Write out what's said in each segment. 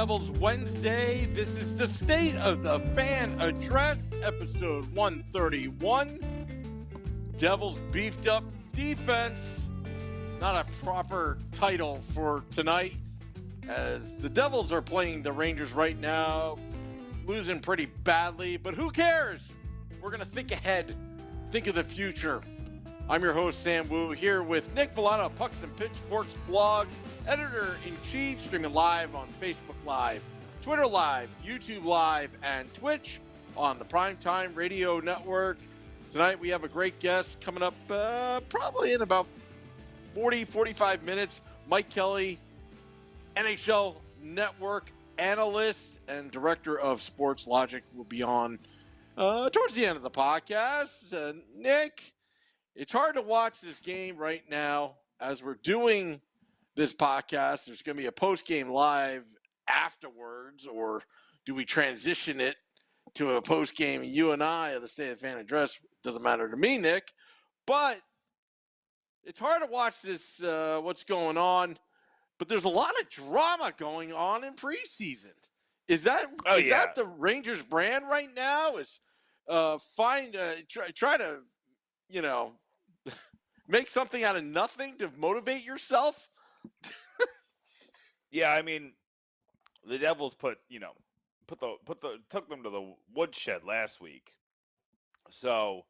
Devils Wednesday. This is the State of the Fan Address, episode 131. Devils beefed up defense. Not a proper title for tonight, as the Devils are playing the Rangers right now, losing pretty badly, but who cares? We're going to think ahead, think of the future. I'm your host, Sam Wu, here with Nick Villano, Pucks and Pitchforks blog, editor-in-chief, streaming live on Facebook Live, Twitter Live, YouTube Live, and Twitch on the Primetime Radio Network. Tonight we have a great guest coming up probably in about 45 minutes. Mike Kelly, NHL Network analyst and director of sports Logiq, will be on towards the end of the podcast. Nick, it's hard to watch this game right now as we're doing this podcast. There's going to be a post-game live afterwards, or do we transition it to a post-game you and I of the State of Fan Address? Doesn't matter to me, Nick. But it's hard to watch this, what's going on. But there's a lot of drama going on in preseason. Is that the Rangers brand right now? Is try to, make something out of nothing to motivate yourself? Yeah, I mean, the Devils took them to the woodshed last week. So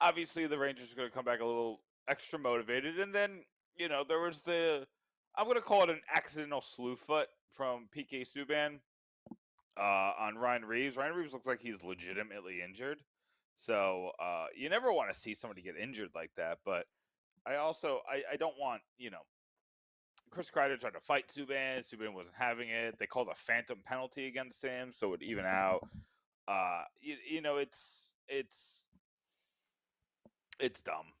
obviously the Rangers are going to come back a little extra motivated, and then there was I'm going to call it an accidental slew foot from PK Subban on Ryan Reeves. Ryan Reeves looks like he's legitimately injured. So you never want to see somebody get injured like that. But I don't want, Chris Kreider tried to fight Subban. Subban wasn't having it. They called a phantom penalty against him, so it would even out. It's dumb.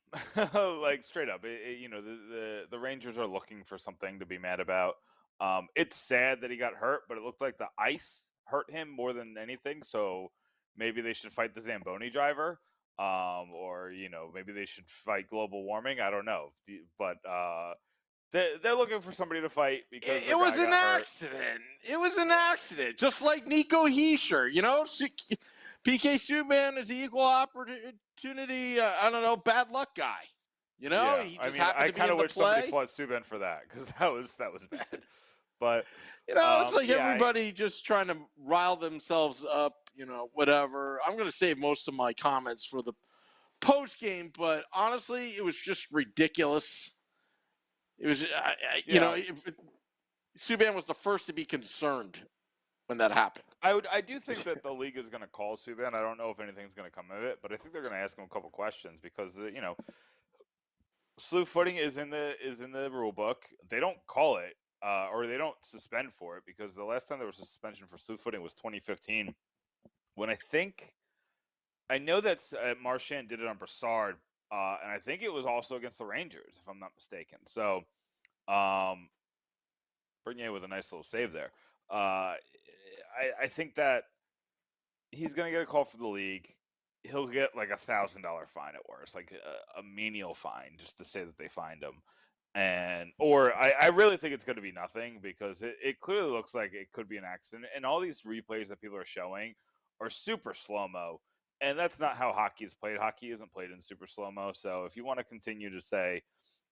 Like, straight up. The Rangers are looking for something to be mad about. It's sad that he got hurt, but it looked like the ice hurt him more than anything. So maybe they should fight the Zamboni driver, or maybe they should fight global warming. I don't know, but they're looking for somebody to fight because it was an accident. It was an accident, just like Nico Hischier. PK Subban is the equal opportunity, bad luck guy. He just happened to be in the play. I kind of wish somebody fought Subban for that, because that was bad. But it's like everybody just trying to rile themselves up. Whatever. I'm going to save most of my comments for the post game, but honestly, it was just ridiculous. It was, Subban was the first to be concerned when that happened. I do think that the league is going to call Subban. I don't know if anything's going to come of it, but I think they're going to ask him a couple questions, because slew footing is in the rule book. They don't call it, or they don't suspend for it, because the last time there was a suspension for slew footing was 2015, when I know that Marchand did it on Brassard, and I think it was also against the Rangers, if I'm not mistaken. So, Bernier with a nice little save there. I think that he's going to get a call for the league. He'll get like $1,000 fine at worst, like a menial fine, just to say that they fined him. Or I really think it's going to be nothing, because it clearly looks like it could be an accident. And all these replays that people are showing are super slow-mo. And that's not how hockey is played. Hockey isn't played in super slow-mo. So if you want to continue to say,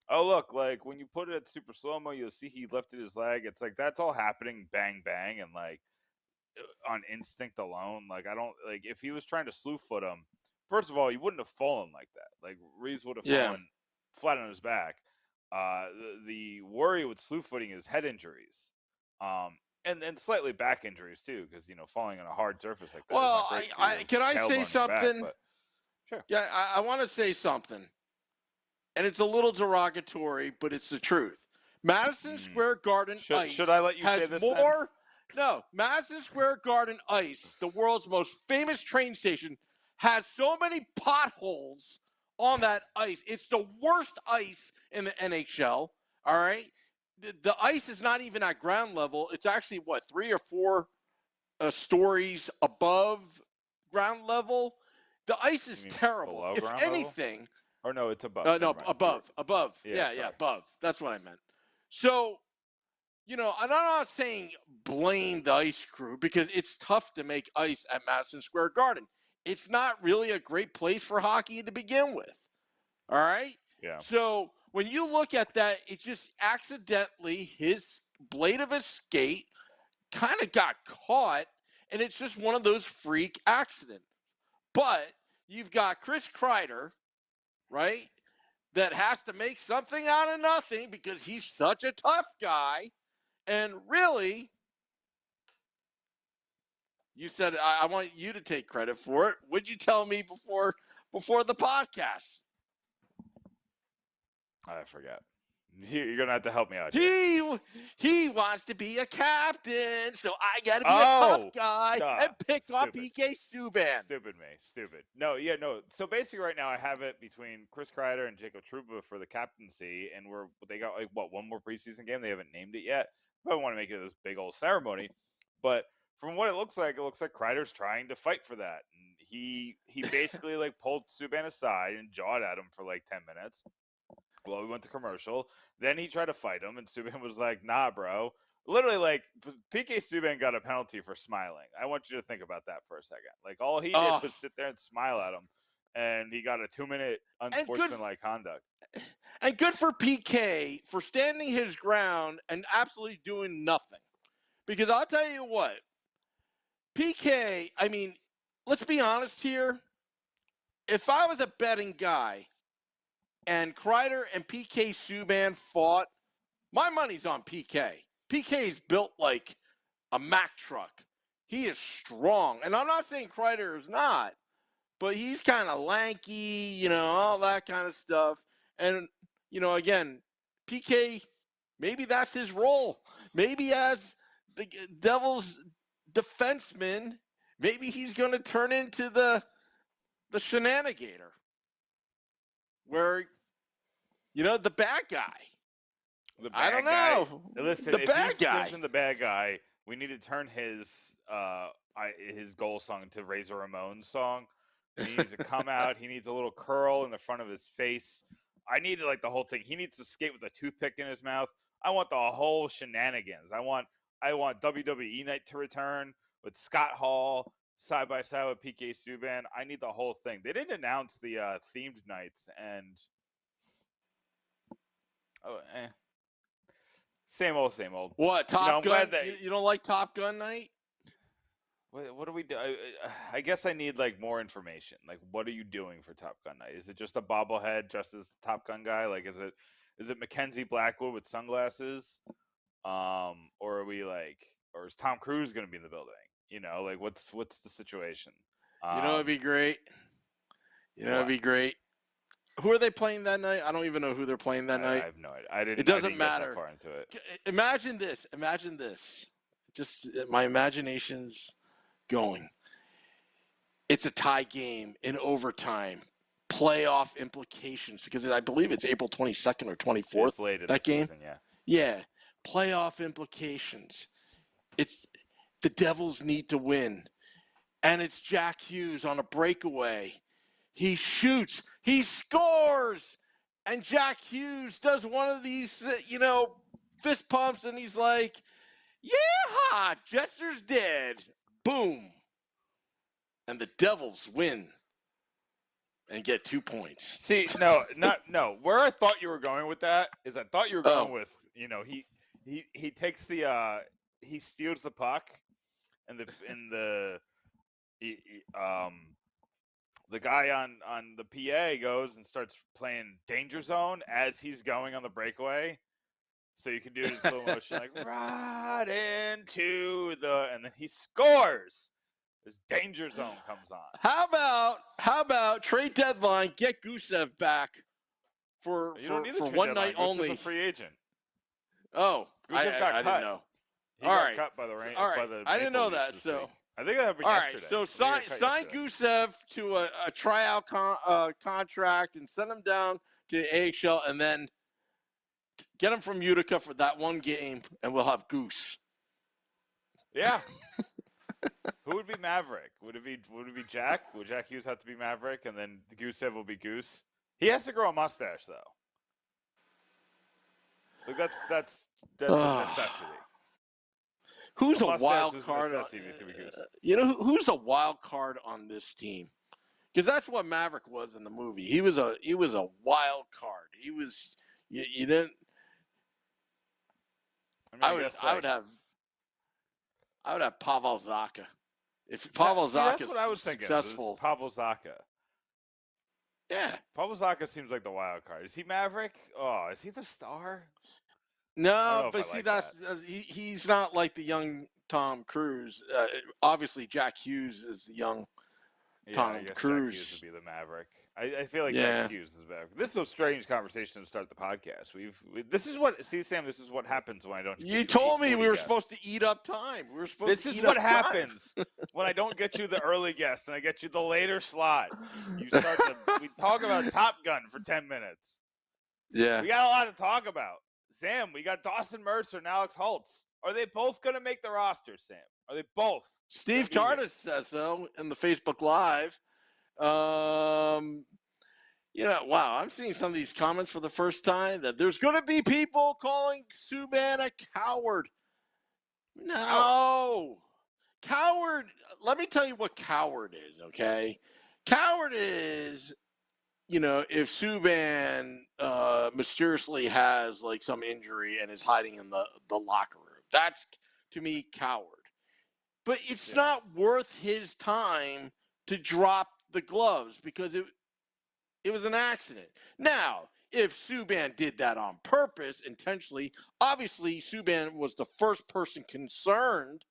oh, look, like when you put it at super slow-mo, you'll see he lifted his leg. It's like, that's all happening bang, bang. And like on instinct alone, like if he was trying to slew foot him, first of all, he wouldn't have fallen like that. Like Reeves would have fallen flat on his back. The worry with slew footing is head injuries. And slightly back injuries too, because falling on a hard surface like that. Well, can I say something? Back, sure. Yeah, I want to say something, and it's a little derogatory, but it's the truth. Madison Square Garden Ice. Should I let you say this? No, Madison Square Garden Ice, the world's most famous train station, has so many potholes on that ice. It's the worst ice in the NHL. All right. The ice is not even at ground level. It's actually, 3 or 4 stories above ground level. The ice is terrible. If anything. Level? Or no, it's above. No, above. Yeah, above. That's what I meant. So and I'm not saying blame the ice crew because it's tough to make ice at Madison Square Garden. It's not really a great place for hockey to begin with. All right? Yeah. So when you look at that, it just accidentally, his blade of his skate kind of got caught, and it's just one of those freak accidents. But you've got Chris Kreider, right, that has to make something out of nothing because he's such a tough guy. And really, you said I want you to take credit for it. What'd you tell me before the podcast? I forget. You're gonna have to help me out here. He wants to be a captain, so I got to be a tough guy and pick on PK Subban. Stupid. No. So basically, right now I have it between Chris Kreider and Jacob Trouba for the captaincy, and they got one more preseason game. They haven't named it yet. I want to make it this big old ceremony, but from what it looks like Kreider's trying to fight for that. And he basically pulled Subban aside and jawed at him for 10 minutes. Well, we went to commercial. Then he tried to fight him, and Subban was like, "Nah, bro." Literally, PK Subban got a penalty for smiling. I want you to think about that for a second. All he did was sit there and smile at him, and he got a 2-minute unsportsmanlike conduct. And good for PK for standing his ground and absolutely doing nothing. Because I'll tell you what, PK, I mean, let's be honest here. If I was a betting guy and Kreider and PK Subban fought, my money's on PK. PK's built like a Mack truck. He is strong. And I'm not saying Kreider is not, but he's kind of lanky, all that kind of stuff. And, again, PK, maybe that's his role. Maybe as the Devils defenseman, maybe he's going to turn into the shenanigator where, the bad guy. I don't know. Listen, the if bad he's guy. The bad guy, we need to turn his goal song to Razor Ramon's song. He needs to come out. He needs a little curl in the front of his face. I need the whole thing. He needs to skate with a toothpick in his mouth. I want the whole shenanigans. I want WWE night to return with Scott Hall side by side with PK Subban. I need the whole thing. They didn't announce the themed nights, and same old. What, Top Gun? You don't like Top Gun night? What do we do? I guess I need more information. What are you doing for Top Gun night? Is it just a bobblehead dressed as the Top Gun guy? Is it Mackenzie Blackwood with sunglasses? Or are we or is Tom Cruise going to be in the building? What's the situation? It'd be great. It'd be great. Who are they playing that night? I don't even know who they're playing that night. I have no idea. It doesn't matter. Get that far into it. Imagine this. Just my imagination's going. It's a tie game in overtime. Playoff implications because I believe it's April 22nd or 24th. It's late that game. Season, yeah. Yeah. Playoff implications. It's the Devils need to win. And it's Jack Hughes on a breakaway. He shoots. He scores. And Jack Hughes does one of these, fist pumps, and he's like, yeah, Jester's dead. Boom. And the Devils win and get 2 points. See, no. Where I thought you were going with that is I thought you were going with, he takes he steals the puck, and the guy on the PA goes and starts playing Danger Zone as he's going on the breakaway. So you can do it in slow motion, right into and then he scores. This Danger Zone comes on. How about trade deadline? Get Gusev back for one night only. Gusev is a free agent. Oh, Gusev got cut. Didn't know. He got cut by the Rain. All right, I didn't know that. So I think that happened yesterday. All right, so sign Gusev to a tryout contract and send him down to AHL, and then get him from Utica for that one game, and we'll have Goose. Yeah. Who would be Maverick? Would it be Jack? Would Jack Hughes have to be Maverick, and then Gusev will be Goose? He has to grow a mustache, though. Like that's a necessity. Who's A a wild mustache is a card? necessity with 3 goose. Who's a wild card on this team? Because that's what Maverick was in the movie. He was a wild card. He was you didn't. I mean, I would have Pavel Zacha. If Pavel Zacha that's is what I was thinking. successful, Pavel Zacha. yeah. Pavel Zacha seems like the wild card. Is he Maverick? Oh, is he the star? No, but see, he's not like the young Tom Cruise. Obviously, Jack Hughes is the young Tom I guess Cruise. Jack Hughes would be the Maverick. I feel like Yeah. Jack Hughes is Maverick. This is a strange conversation to start the podcast. This is what Sam. This is what happens when I don't. You told me we were supposed to eat up time. This is what happens when I don't get you the early guest and I get you the later slot. We talk about Top Gun for 10 minutes. Yeah, we got a lot to talk about. Sam, we got Dawson Mercer and Alex Holtz. Are they both going to make the roster, Sam? Are they both? Steve Tardis says so in the Facebook Live. Wow, I'm seeing some of these comments for the first time that there's going to be people calling Subban a coward. No. Coward, let me tell you what coward is, okay? Coward is, if Subban mysteriously has like some injury and is hiding in the locker room. That's, to me, coward. But it's not worth his time to drop the gloves because it was an accident. Now, if Subban did that on purpose, intentionally, obviously Subban was the first person concerned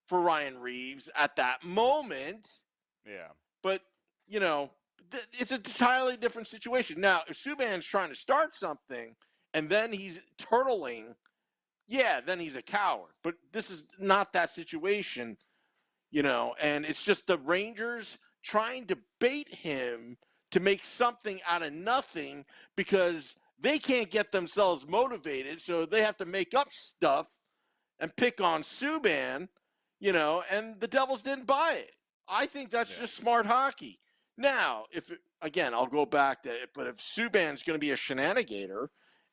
for Ryan Reeves at that moment. Yeah. But, it's a entirely different situation. Now, if Subban's trying to start something and then he's turtling, then he's a coward. But this is not that situation, and it's just the Rangers trying to bait him to make something out of nothing because they can't get themselves motivated, so they have to make up stuff and pick on Subban, and the Devils didn't buy it. I think that's just smart hockey. Now, I'll go back to it, but if Subban's going to be a shenanigator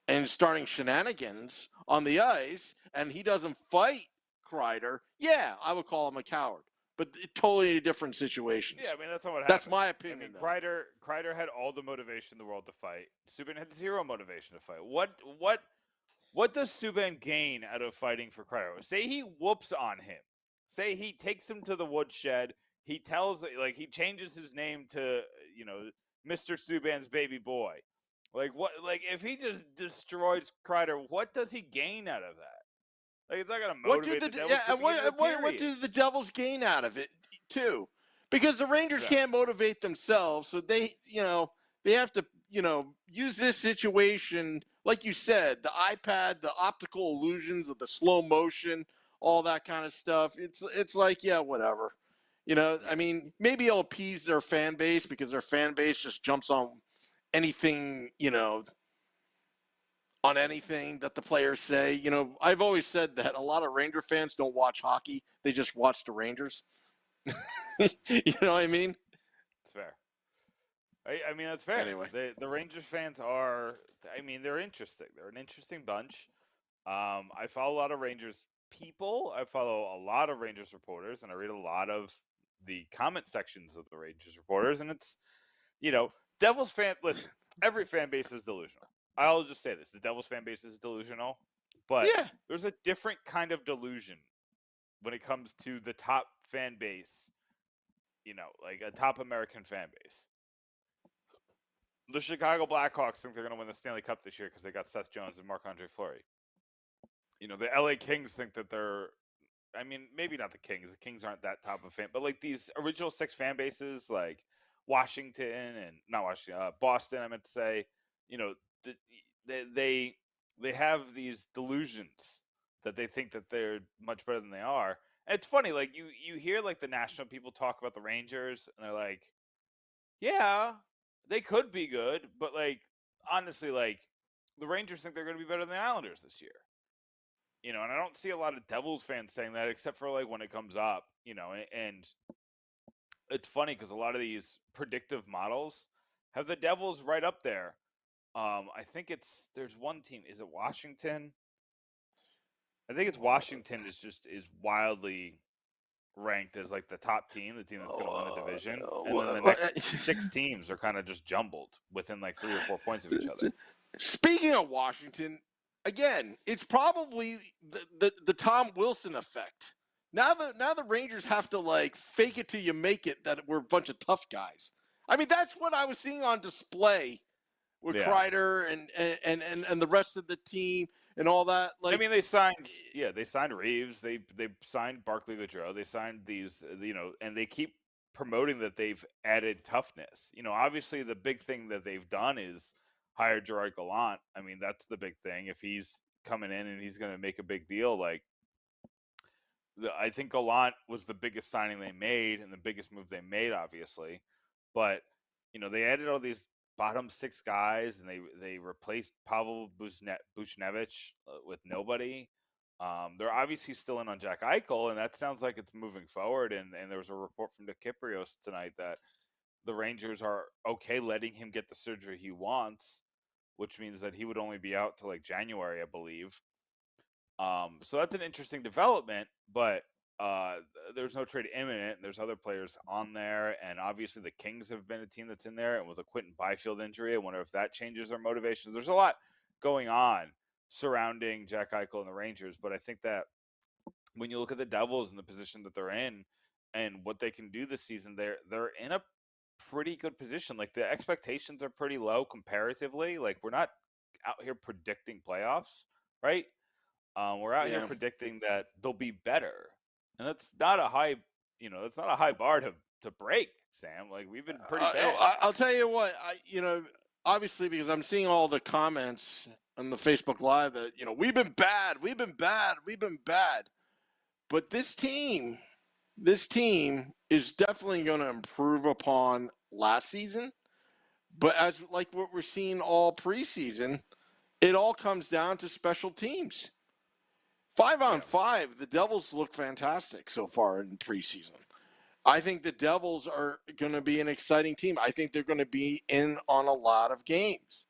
and starting shenanigans on the ice and he doesn't fight Kreider, I would call him a coward. But totally different situations. Yeah, I mean, that's not what happened. That's my opinion. Kreider had all the motivation in the world to fight. Subban had zero motivation to fight. What does Subban gain out of fighting for Kreider? Say he whoops on him. Say he takes him to the woodshed. He he changes his name to, Mr. Subban's baby boy. If he just destroys Kreider, what does he gain out of that? It's not going to motivate the Devils. What do the Devils gain out of it, too? Because the Rangers can't motivate themselves, so they have to, use this situation, like you said, the iPad, the optical illusions of the slow motion, all that kind of stuff. It's like, whatever. I mean, maybe it'll appease their fan base because their fan base just jumps on anything, on anything that the players say. I've always said that a lot of Ranger fans don't watch hockey. They just watch the Rangers. You know what I mean? It's fair. I mean, that's fair. Anyway. The Rangers fans are, they're interesting. They're an interesting bunch. I follow a lot of Rangers people. I follow a lot of Rangers reporters, and I read a lot of the comment sections of the Rangers reporters. And it's, Devils fan, listen, every fan base is delusional. I'll just say this. The Devils fan base is delusional, but there's a different kind of delusion when it comes to the top fan base, like a top American fan base. The Chicago Blackhawks think they're going to win the Stanley Cup this year because they got Seth Jones and Marc-Andre Fleury. The LA Kings think that they're, maybe not the Kings. The Kings aren't that top of fan, but like these original 6 fan bases, like Washington and not Washington, Boston, I meant to say, they have these delusions that they think that they're much better than they are. And it's funny, like you hear like the national people talk about the Rangers, and they're like, yeah, they could be good, but like honestly, like the Rangers think they're going to be better than the Islanders this year. And I don't see a lot of Devils fans saying that except for like when it comes up, and it's funny because a lot of these predictive models have the Devils right up there I think there's one team. Is it Washington? I think it's Washington is wildly ranked as like the top team, the team that's going to win the division, and then the next 6 teams are kind of just jumbled within like 3 or 4 points of each other. Speaking of Washington, again, it's probably the Tom Wilson effect. Now the Rangers have to like fake it till you make it that we're a bunch of tough guys. I mean, that's what I was seeing on display with Kreider and the rest of the team and all that. Like, I mean, they signed Reeves, they signed Barclay Goodrow, they signed these, and they keep promoting that they've added toughness. Obviously the big thing that they've done is hire Gerard Gallant. I mean, that's the big thing. If he's coming in and he's going to make a big deal, like I think Gallant was the biggest signing they made and the biggest move they made, obviously. But they added all these bottom 6 guys, and they replaced Pavel Buchnevich with nobody. They're obviously still in on Jack Eichel, and that sounds like it's moving forward. And there was a report from Nick Kyprios tonight that the Rangers are okay letting him get the surgery he wants, which means that he would only be out till like January, I believe. So that's an interesting development, but there's no trade imminent. And there's other players on there, and obviously the Kings have been a team that's in there. And with a Quentin Byfield injury, I wonder if that changes their motivations. There's a lot going on surrounding Jack Eichel and the Rangers, but I think that when you look at the Devils and the position that they're in and what they can do this season, they're in a pretty good position. Like the expectations are pretty low comparatively. Like we're not out here predicting playoffs, right? We're out here predicting that they'll be better, and that's not a high, that's not a high bar to break, Sam. Like we've been pretty bad. I'll tell you what, obviously because I'm seeing all the comments on the Facebook Live that we've been bad, but this team is definitely going to improve upon last season. But as like what we're seeing all preseason, it all comes down to special teams. 5-on-5, the Devils look fantastic so far in preseason. I think the Devils are going to be an exciting team. I think they're going to be in on a lot of games.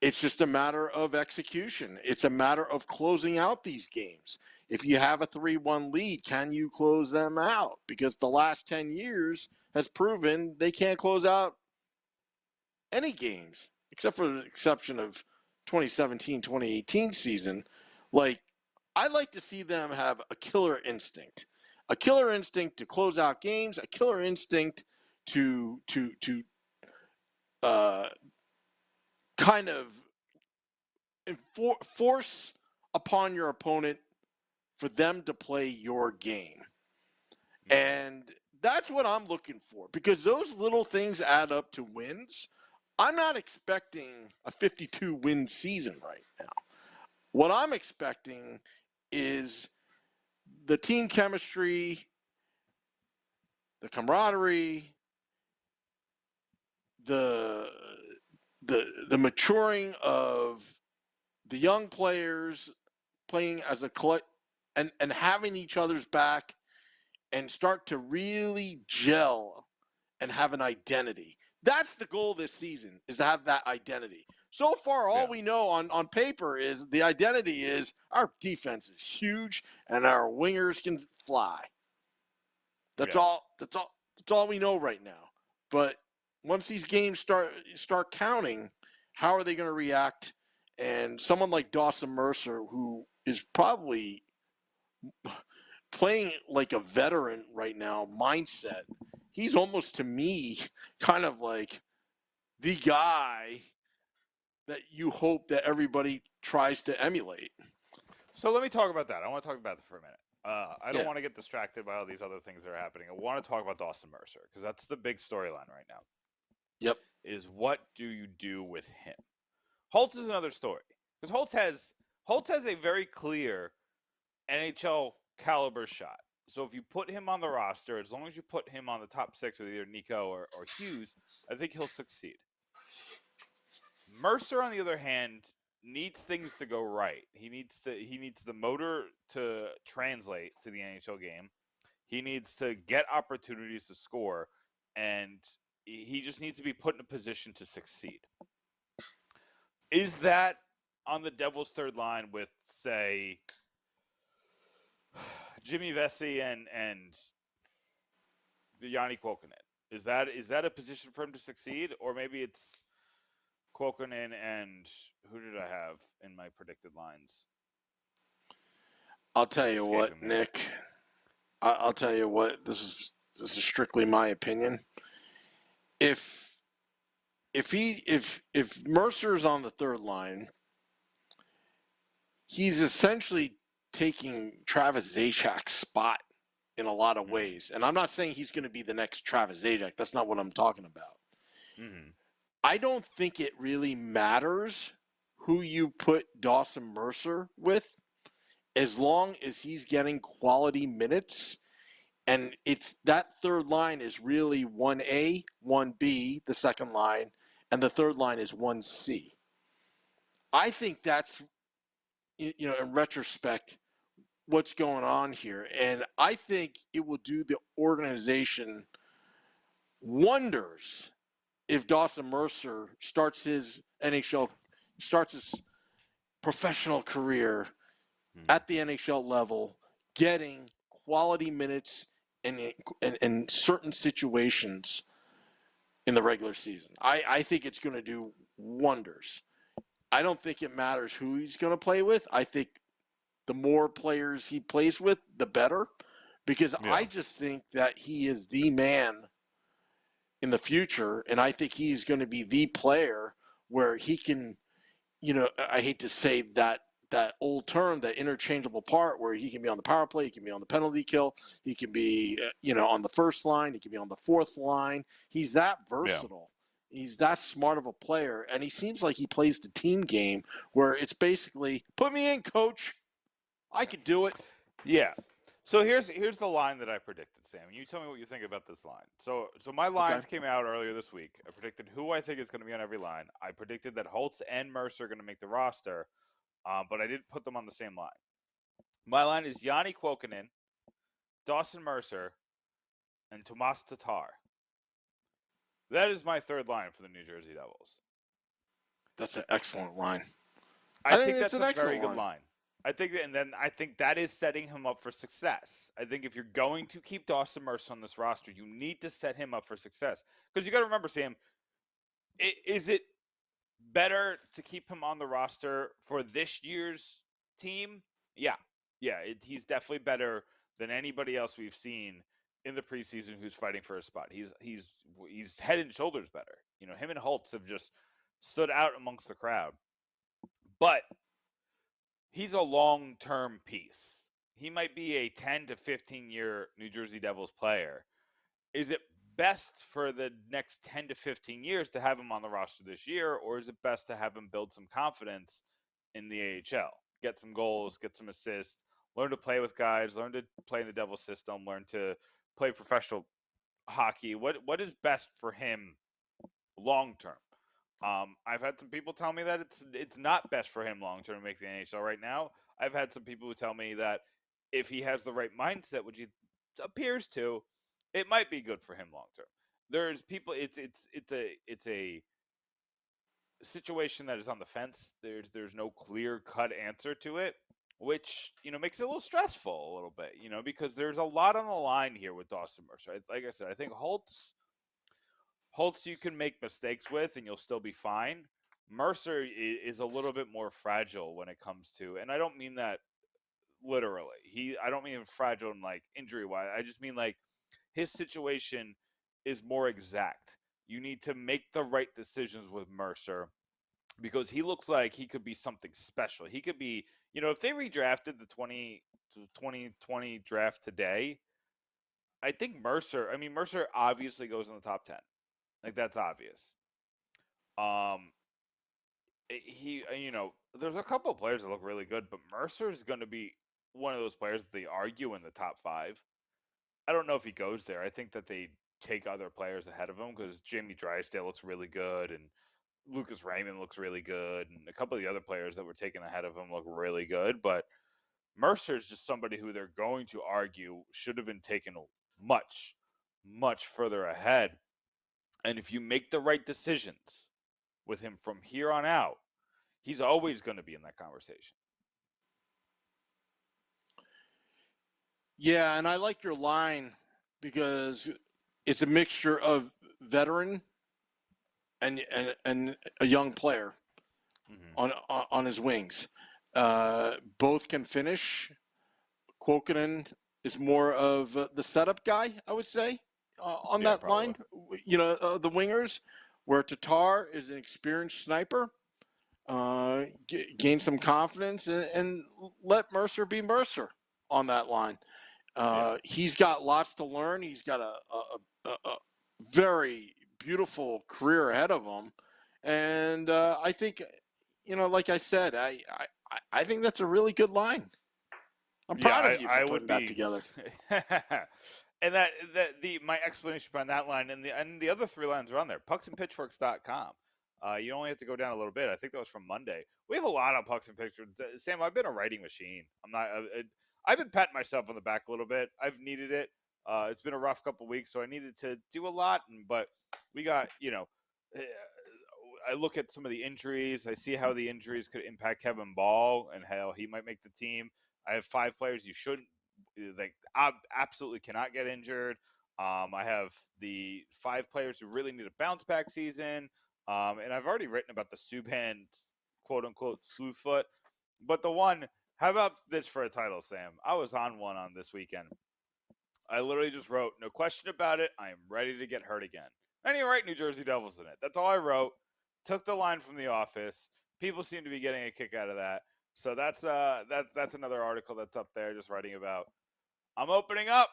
It's just a matter of execution. It's a matter of closing out these games. If you have a 3-1 lead, can you close them out? Because the last 10 years has proven they can't close out any games, except for the exception of 2017-2018 season. Like, I'd like to see them have a killer instinct to close out games, a killer instinct to kind of force upon your opponent for them to play your game. And that's what I'm looking for, because those little things add up to wins. I'm not expecting a 52-win season right now. What I'm expecting is the team chemistry, the camaraderie, the maturing of the young players playing as a and having each other's back and start to really gel and have an identity. That's the goal this season, is to have that identity. So far, all we know on paper is the identity is our defense is huge and our wingers can fly. That's all we know right now. But once these games start counting, how are they going to react? And someone like Dawson Mercer, who is probably playing like a veteran right now mindset, he's almost, to me, kind of like the guy that you hope that everybody tries to emulate. So let me talk about that. I want to talk about that for a minute. I don't want to get distracted by all these other things that are happening. I want to talk about Dawson Mercer, because that's the big storyline right now. Yep. Is what do you do with him? Holtz is another story, because Holtz has a very clear NHL caliber shot. So if you put him on the roster, as long as you put him on the top 6 with either Nico or Hughes, I think he'll succeed. Mercer, on the other hand, needs things to go right. He needs the motor to translate to the NHL game. He needs to get opportunities to score, and he just needs to be put in a position to succeed. Is that on the Devils' third line with, say, Jimmy Vesey and Yanni Kuokkanen? Is that a position for him to succeed, or maybe it's Kuokkanen and who did I have in my predicted lines? I'll tell It's you what, escaping me. Nick. I'll tell you what. This is strictly my opinion. If Mercer's on the third line, he's essentially taking Travis Zajak's spot in a lot of ways. And I'm not saying he's going to be the next Travis Zajac. That's not what I'm talking about. Mm-hmm. I don't think it really matters who you put Dawson Mercer with, as long as he's getting quality minutes. And it's that third line is really 1A, 1B, the second line, and the third line is 1C. I think that's, in retrospect, what's going on here. And I think it will do the organization wonders if Dawson Mercer starts his professional career at the NHL level, getting quality minutes in certain situations in the regular season. I think it's going to do wonders. I don't think it matters who he's going to play with. I think the more players he plays with, the better, because I just think that he is the man in the future, and I think he's going to be the player where he can, I hate to say that old term, that interchangeable part, where he can be on the power play, he can be on the penalty kill, he can be, on the first line, he can be on the fourth line. He's that versatile. Yeah. He's that smart of a player, and he seems like he plays the team game where it's basically, put me in, coach. I can do it. Yeah. So here's the line that I predicted, Sam. You tell me what you think about this line. So my lines came out earlier this week. I predicted who I think is going to be on every line. I predicted that Holtz and Mercer are going to make the roster, but I didn't put them on the same line. My line is Yanni Kuokkanen, Dawson Mercer, and Tomas Tatar. That is my third line for the New Jersey Devils. That's an excellent line. I think that's a very good line. I think that is setting him up for success. I think if you're going to keep Dawson Mercer on this roster, you need to set him up for success. Because you got to remember, Sam, is it better to keep him on the roster for this year's team? Yeah. He's definitely better than anybody else we've seen in the preseason who's fighting for a spot. He's head and shoulders better. Him and Holtz have just stood out amongst the crowd. But he's a long-term piece. He might be a 10 to 15-year New Jersey Devils player. Is it best for the next 10 to 15 years to have him on the roster this year, or is it best to have him build some confidence in the AHL? Get some goals, get some assists, learn to play with guys, learn to play in the Devils system, learn to play professional hockey. What is best for him long-term? I've had some people tell me that it's not best for him long term to make the NHL right now. I've had some people who tell me that if he has the right mindset, which he appears to, it might be good for him long term. There's people. It's a situation that is on the fence. There's no clear cut answer to it, which makes it a little stressful a little bit. Because there's a lot on the line here with Dawson Mercer. Like I said, I think Holtz you can make mistakes with and you'll still be fine. Mercer is a little bit more fragile when it comes to, and I don't mean that literally. I don't mean fragile in like injury wise. I just mean like his situation is more exact. You need to make the right decisions with Mercer because he looks like he could be something special. He could be, if they redrafted the 2020 draft today, I think Mercer obviously goes in the top 10. Like that's obvious. There's a couple of players that look really good, but Mercer is going to be one of those players that they argue in the top 5. I don't know if he goes there. I think that they take other players ahead of him because Jamie Drysdale looks really good and Lucas Raymond looks really good, and a couple of the other players that were taken ahead of him look really good. But Mercer is just somebody who they're going to argue should have been taken much, much further ahead. And if you make the right decisions with him from here on out, he's always going to be in that conversation. Yeah, and I like your line because it's a mixture of veteran and a young player on his wings. Both can finish. Kokkonen is more of the setup guy, I would say, on Yeah, that probably. line. The wingers, where Tatar is an experienced sniper. Gain some confidence and let Mercer be Mercer on that line. He's got lots to learn. He's got a very beautiful career ahead of him, and I think, like I said, I think that's a really good line. I'm proud of you for putting that together. And my explanation behind that line and the other 3 lines are on there. Pucksandpitchforks.com. You only have to go down a little bit. I think that was from Monday. We have a lot on Pucks and Pitchforks. Sam, I've been a writing machine. I've been patting myself on the back a little bit. I've needed it. It's been a rough couple weeks, so I needed to do a lot. But we got, I look at some of the injuries. I see how the injuries could impact Kevin Ball and how he might make the team. I have 5 players you shouldn't, absolutely cannot get injured. I have the 5 players who really need a bounce back season. And I've already written about the Subban, quote unquote, slew foot. But how about this for a title, Sam? I was on one on this weekend. I literally just wrote, no question about it, I am ready to get hurt again. And you write New Jersey Devils in it. That's all I wrote. Took the line from The Office. People seem to be getting a kick out of that. So that's another article that's up there, just writing about, I'm opening up,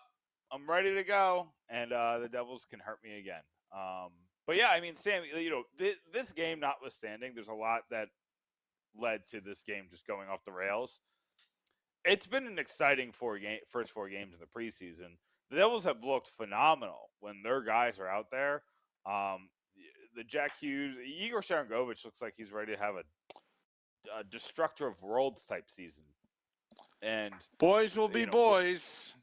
I'm ready to go, and the Devils can hurt me again. But yeah, I mean, Sam, this game notwithstanding, there's a lot that led to this game just going off the rails. It's been an exciting first 4 games in the preseason. The Devils have looked phenomenal when their guys are out there. The Jack Hughes, Igor Sharangovich looks like he's ready to have a destructor of worlds type season. And boys will be boys.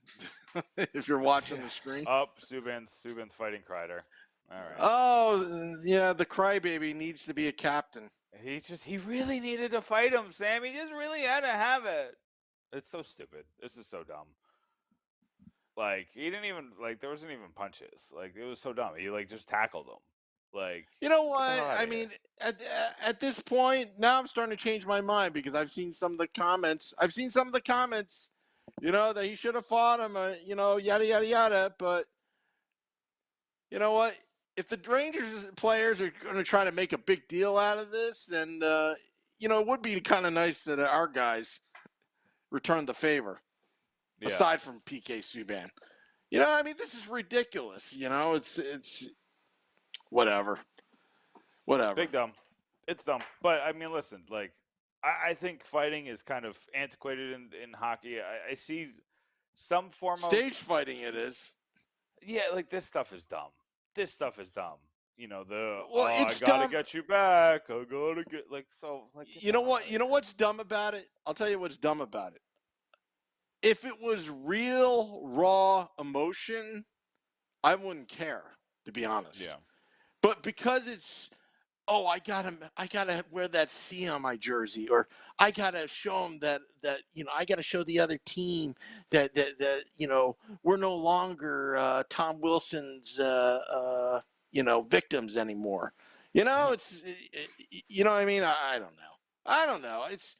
If you're watching the screen. Subban's fighting Kreider. All right. Oh yeah, the crybaby needs to be a captain. He really needed to fight him, Sam. He just really had to have it. It's so stupid. This is so dumb. Like, he didn't even, there wasn't even punches. Like, it was so dumb. He, just tackled him. Like, you know what? I mean, at this point, now I'm starting to change my mind because I've seen some of the comments. That he should have fought him, yada, yada, yada. But you know what? If the Rangers players are going to try to make a big deal out of this, then, it would be kind of nice that our guys return the favor, aside from PK Subban. I mean, this is ridiculous. It's whatever. Big dumb. It's dumb. But, I mean, listen, I think fighting is kind of antiquated in hockey. I see some form of stage fighting it is. Yeah, this stuff is dumb. This stuff is dumb. I gotta get you back. I gotta get you know what? You know what's dumb about it? I'll tell you what's dumb about it. If it was real raw emotion, I wouldn't care, to be honest. Yeah. But because it's, I gotta wear that C on my jersey, or I gotta show them that I gotta show the other team that we're no longer Tom Wilson's victims anymore. It's I mean, I don't know. It's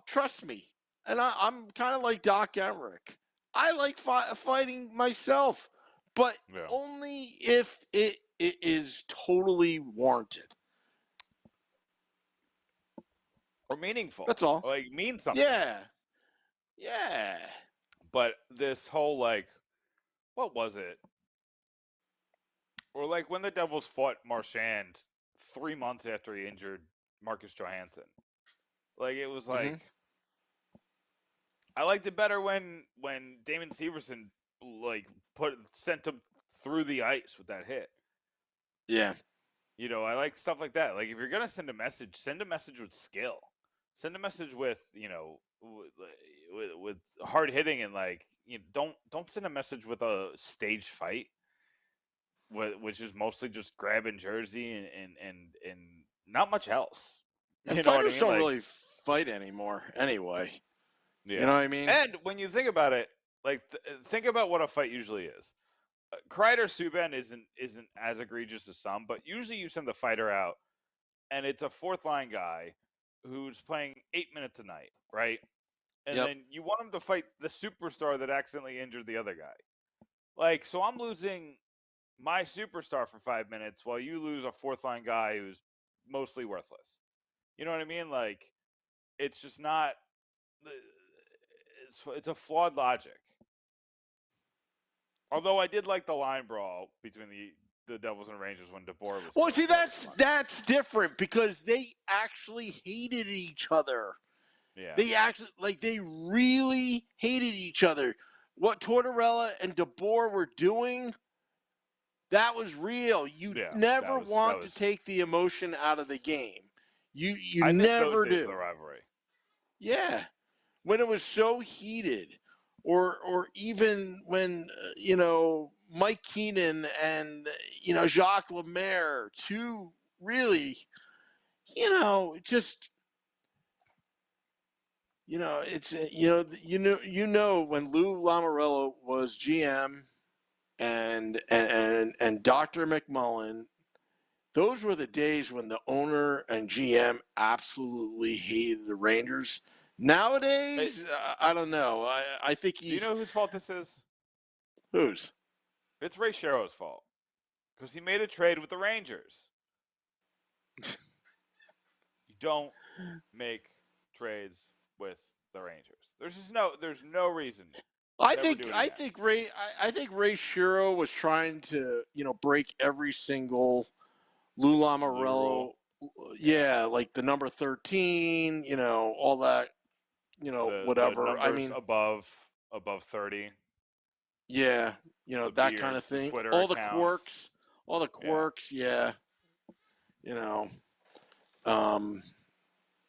trust me, and I'm kind of like Doc Emmerich. I like fighting myself, but only if it is totally warranted or meaningful. That's all. Mean something. Yeah. But this whole what was it? Or when the Devils fought Marchand 3 months after he injured Marcus Johansson. It was I liked it better when Damon Severson sent him through the ice with that hit. Yeah. I like stuff like that. If you're gonna send a message with skill. Send a message with with hard hitting and don't send a message with a staged fight, which is mostly just grabbing jersey and not much else. And You know what I fighters mean? don't Like, really fight anymore anyway. yeah. You know what I mean? And when you think about it, like think about what a fight usually is. Kreider Subban isn't as egregious as some, but usually you send the fighter out, and it's a fourth line guy who's playing 8 minutes a night, right? And Yep. then you want him to fight the superstar that accidentally injured the other guy. Like, so I'm losing my superstar for 5 minutes while you lose a fourth line guy who's mostly worthless. You know what I mean? Like, it's just not. It's a flawed logic. Although I did like the line brawl between the Devils and Rangers when DeBoer was. Well, see, that's different because they actually hated each other. Yeah. They really hated each other. What Tortorella and DeBoer were doing, that was real. You never want to take the emotion out of the game. You I miss never those days do. of the rivalry. Yeah, when it was so heated, or even when Mike Keenan and Jacques Lemaire, two really, just. It's when Lou Lamoriello was GM and Dr. McMullen, those were the days when the owner and GM absolutely hated the Rangers. Nowadays, I don't know. I think Do you know whose fault this is? Whose? It's Ray Sherrow's fault because he made a trade with the Rangers. You don't make trades with the Rangers. There's no reason. I think Ray Shero was trying to break every single Lou Lamoriello, like the number 13, all that, whatever. The numbers above 30. Yeah, that beards, kind of thing. Twitter All accounts. the quirks, yeah.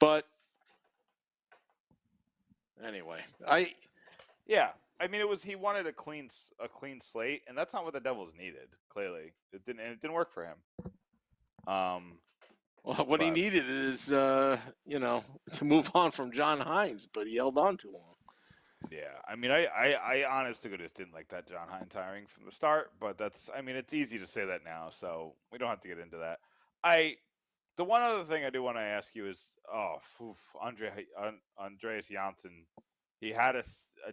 But anyway, I mean, he wanted a clean slate, and that's not what the Devils needed. Clearly, it didn't work for him. Well, what he needed is to move on from John Hines, but he held on too long. Yeah, I mean, I honest to goodness didn't like that John Hines hiring from the start, but it's easy to say that now, so we don't have to get into that. The one other thing I do want to ask you is, Andreas Janssen. He had a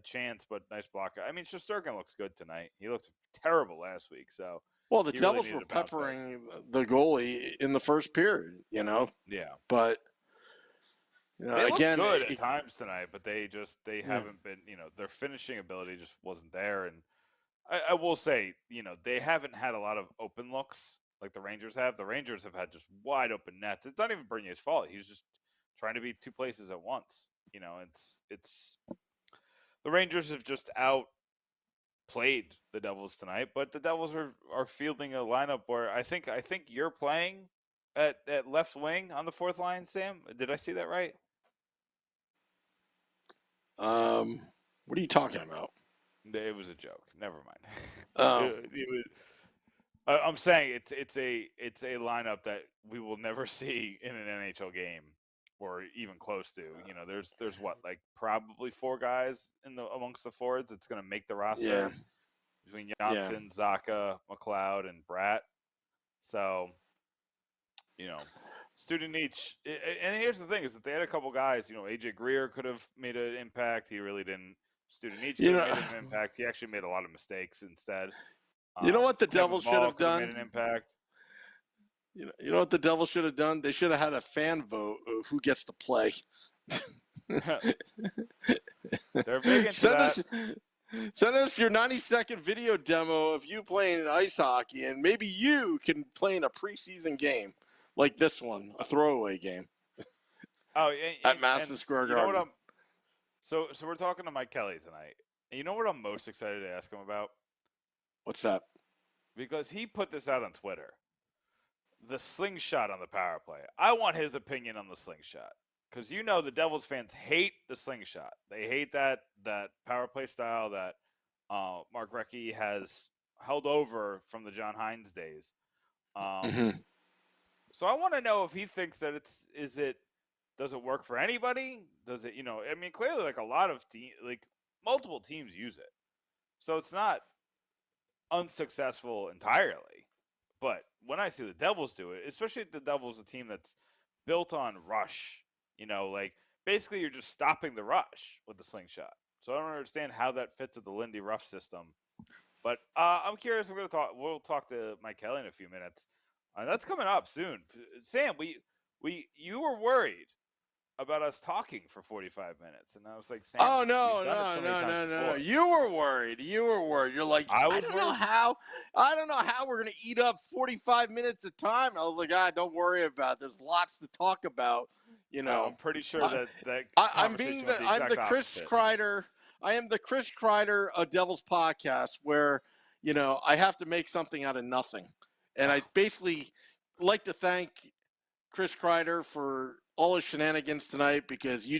chance, but nice block. I mean, Shesterkin looks good tonight. He looked terrible last week, so. Well, the Devils were peppering the goalie in the first period, Yeah. But they again, looked good at times tonight, but they haven't been. Their finishing ability just wasn't there, and I will say, they haven't had a lot of open looks like the Rangers have. The Rangers have had just wide open nets. It's not even Bernier's fault. He's just trying to be two places at once. It's the Rangers have just outplayed the Devils tonight, but the Devils are fielding a lineup where I think you're playing at left wing on the fourth line, Sam. Did I see that right? What are you talking about? It was a joke. Never mind. I'm saying it's a lineup that we will never see in an NHL game, or even close to. There's what, like probably four guys amongst the forwards that's going to make the roster between Janssen, Zacha, McLeod, and Bratt. So, Studenic, and here's the thing: is that they had a couple guys. AJ Greer could have made an impact. He really didn't. Studenic could have made an impact. He actually made a lot of mistakes instead. You know what the Devils should have done? Made an impact. You know what the Devils should have done? They should have had a fan vote of who gets to play. They're big into that. Send us your 90-second video demo of you playing ice hockey, and maybe you can play in a preseason game like this one, a throwaway game. At Madison Square Garden. So we're talking to Mike Kelly tonight. And you know what I'm most excited to ask him about? What's that? Because he put this out on Twitter. The slingshot on the power play. I want his opinion on the slingshot. Because the Devils fans hate the slingshot. They hate that power play style that Mark Recchi has held over from the John Hines days. So I want to know if he thinks that is it does it work for anybody? Does it, I mean, clearly, like, a lot of multiple teams use it. So it's not unsuccessful entirely. But when I see the Devils do it, especially if the Devils, a team that's built on rush, like, basically you're just stopping the rush with the slingshot. So I don't understand how that fits with the Lindy Ruff system. But I'm curious. We'll talk to Mike Kelly in a few minutes. That's coming up soon. Sam, you were worried about us talking for 45 minutes, and I was like, Sam, Oh no, we've done it so many times before. You were worried. You're like, I don't know how we're gonna eat up 45 minutes of time. I was like, don't worry about it. There's lots to talk about. I'm pretty sure that I'm the Chris Kreider. I am the Chris Kreider of Devils podcast, where I have to make something out of nothing, and I basically like to thank Chris Kreider for all his shenanigans tonight, because you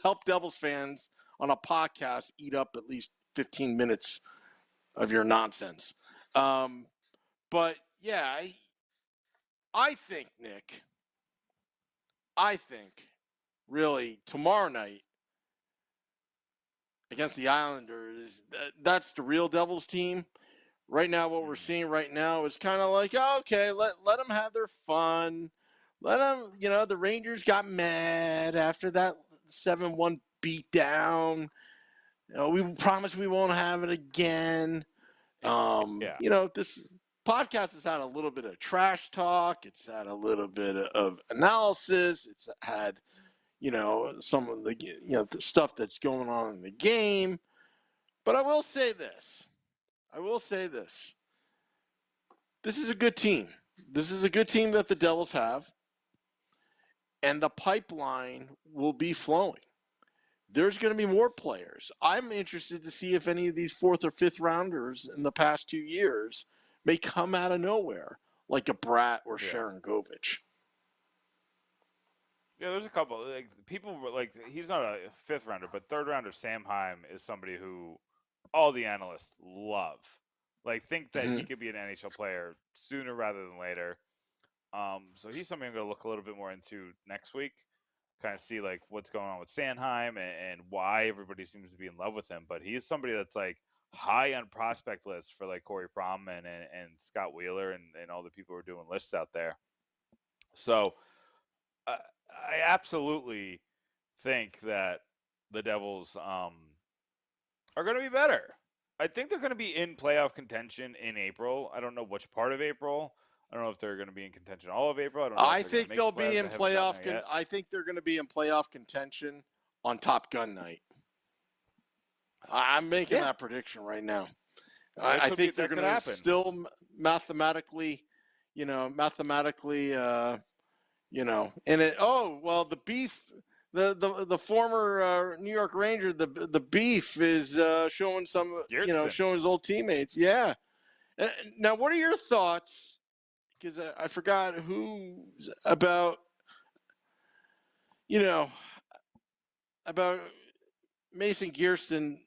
helped Devils fans on a podcast eat up at least 15 minutes of your nonsense. But yeah, I think, Nick, really tomorrow night against the Islanders, that's the real Devils team. Right now, what we're seeing right now is kind of like, okay, let them have their fun. Let them, the Rangers got mad after that 7-1 beatdown. We promise we won't have it again. This podcast has had a little bit of trash talk. It's had a little bit of analysis. It's had, some of the, the stuff that's going on in the game. But I will say this. This is a good team. This is a good team that the Devils have. And the pipeline will be flowing. There's going to be more players. I'm interested to see if any of these 4th or 5th rounders in the past 2 years may come out of nowhere, like a Brat or Sharon Govich. Yeah, there's a couple. Like, people like, he's not a 5th rounder, but 3rd rounder Sam Heim is somebody who all the analysts love. Like, think that he could be an NHL player sooner rather than later. So he's something I'm going to look a little bit more into next week. Kind of see, like, what's going on with Sanheim and why everybody seems to be in love with him. But he's somebody that's, like, high on prospect lists for, like, Corey Prom and Scott Wheeler and all the people who are doing lists out there. So I absolutely think that the Devils are going to be better. I think they're going to be in playoff contention in April. I don't know which part of April. I don't know if they're going to be in contention all of April. I think they'll be in playoff. I think they're going to be in playoff contention on Top Gun night. I'm making that prediction right now. I think they're going to still mathematically, in it. Oh, well, the Beef, the former New York Ranger, the Beef is showing some, showing his old teammates. Yeah. Now, what are your thoughts? Because I forgot who's about Mason Gearston,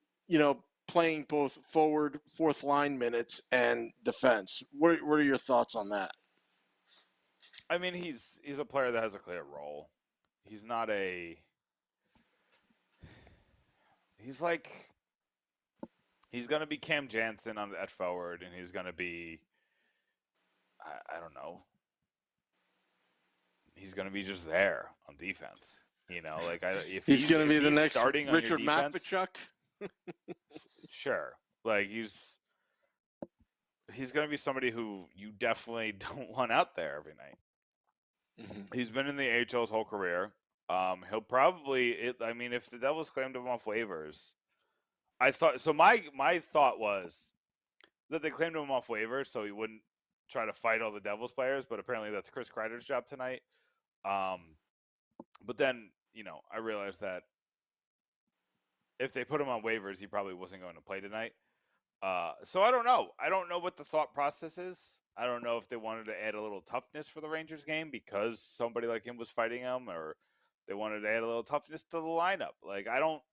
playing both forward, 4th line minutes and defense. What are your thoughts on that? I mean, he's a player that has a clear role. He's not a. He's like. He's going to be Cam Jansen at forward, and he's going to be. I don't know. He's going to be just there on defense. If he's going to be the next Richard Matvichuk. Sure. Like, he's going to be somebody who you definitely don't want out there every night. Mm-hmm. He's been in the AHL his whole career. He'll probably, if the Devils claimed him off waivers, my thought was that they claimed him off waivers so he wouldn't try to fight all the Devils players, but apparently that's Chris Kreider's job tonight. But then, I realized that if they put him on waivers, he probably wasn't going to play tonight. So I don't know. I don't know what the thought process is. I don't know if they wanted to add a little toughness for the Rangers game because somebody like him was fighting him, or they wanted to add a little toughness to the lineup. Like, I don't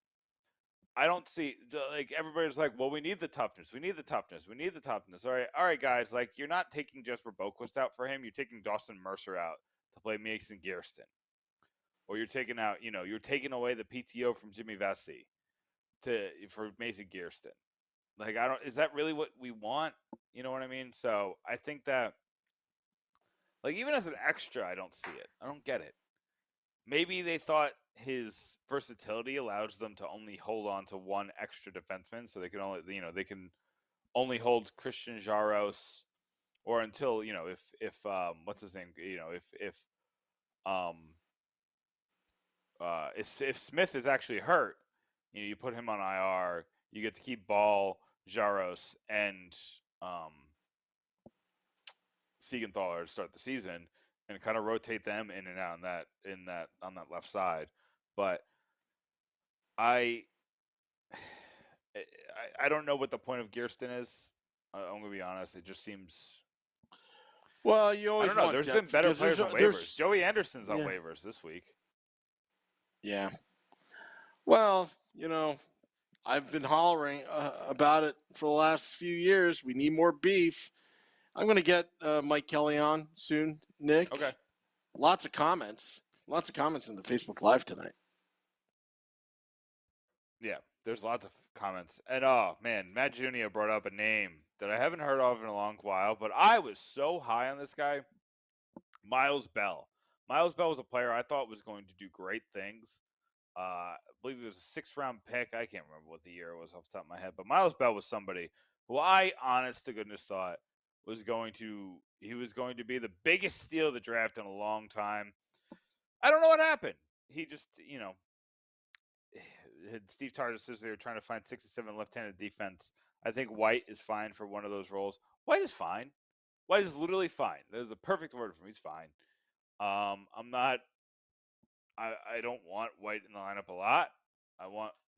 see, like, everybody's like, well, we need the toughness. All right, guys. Like, you're not taking Jesper Boquist out for him. You're taking Dawson Mercer out to play Mason Gearston. or you're taking out, you're taking away the PTO from Jimmy Vesey for Mason Gearston. Like, is that really what we want? You know what I mean? So I think that, like, even as an extra, I don't see it. I don't get it. Maybe they thought his versatility allows them to only hold on to one extra defenseman, so they can only hold Christian Jaros, or until, if what's his name, if Smith is actually hurt, you put him on IR, you get to keep Ball, Jaros, and Siegenthaler to start the season, and kind of rotate them in and out on that left side. But I don't know what the point of Gearston is. I'm gonna be honest. It just seems. Well, you always I don't know. want There's depth been better players on waivers. Joey Anderson's on yeah. waivers this week. Yeah. Well, I've been hollering about it for the last few years. We need more beef. I'm going to get Mike Kelly on soon, Nick. Okay. Lots of comments in the Facebook Live tonight. Yeah, there's lots of comments. And, oh, man, Matt Junia brought up a name that I haven't heard of in a long while, but I was so high on this guy, Miles Bell. Miles Bell was a player I thought was going to do great things. I believe he was a 6th-round pick. I can't remember what the year it was off the top of my head, but Miles Bell was somebody who I, honest to goodness, thought was going to be the biggest steal of the draft in a long time. I don't know what happened. He just, Steve Tarter says they were trying to find 6-7 left-handed defense. I think White is fine for one of those roles. White is fine. White is literally fine. That is a perfect word for him. He's fine. I don't want White in the lineup a lot.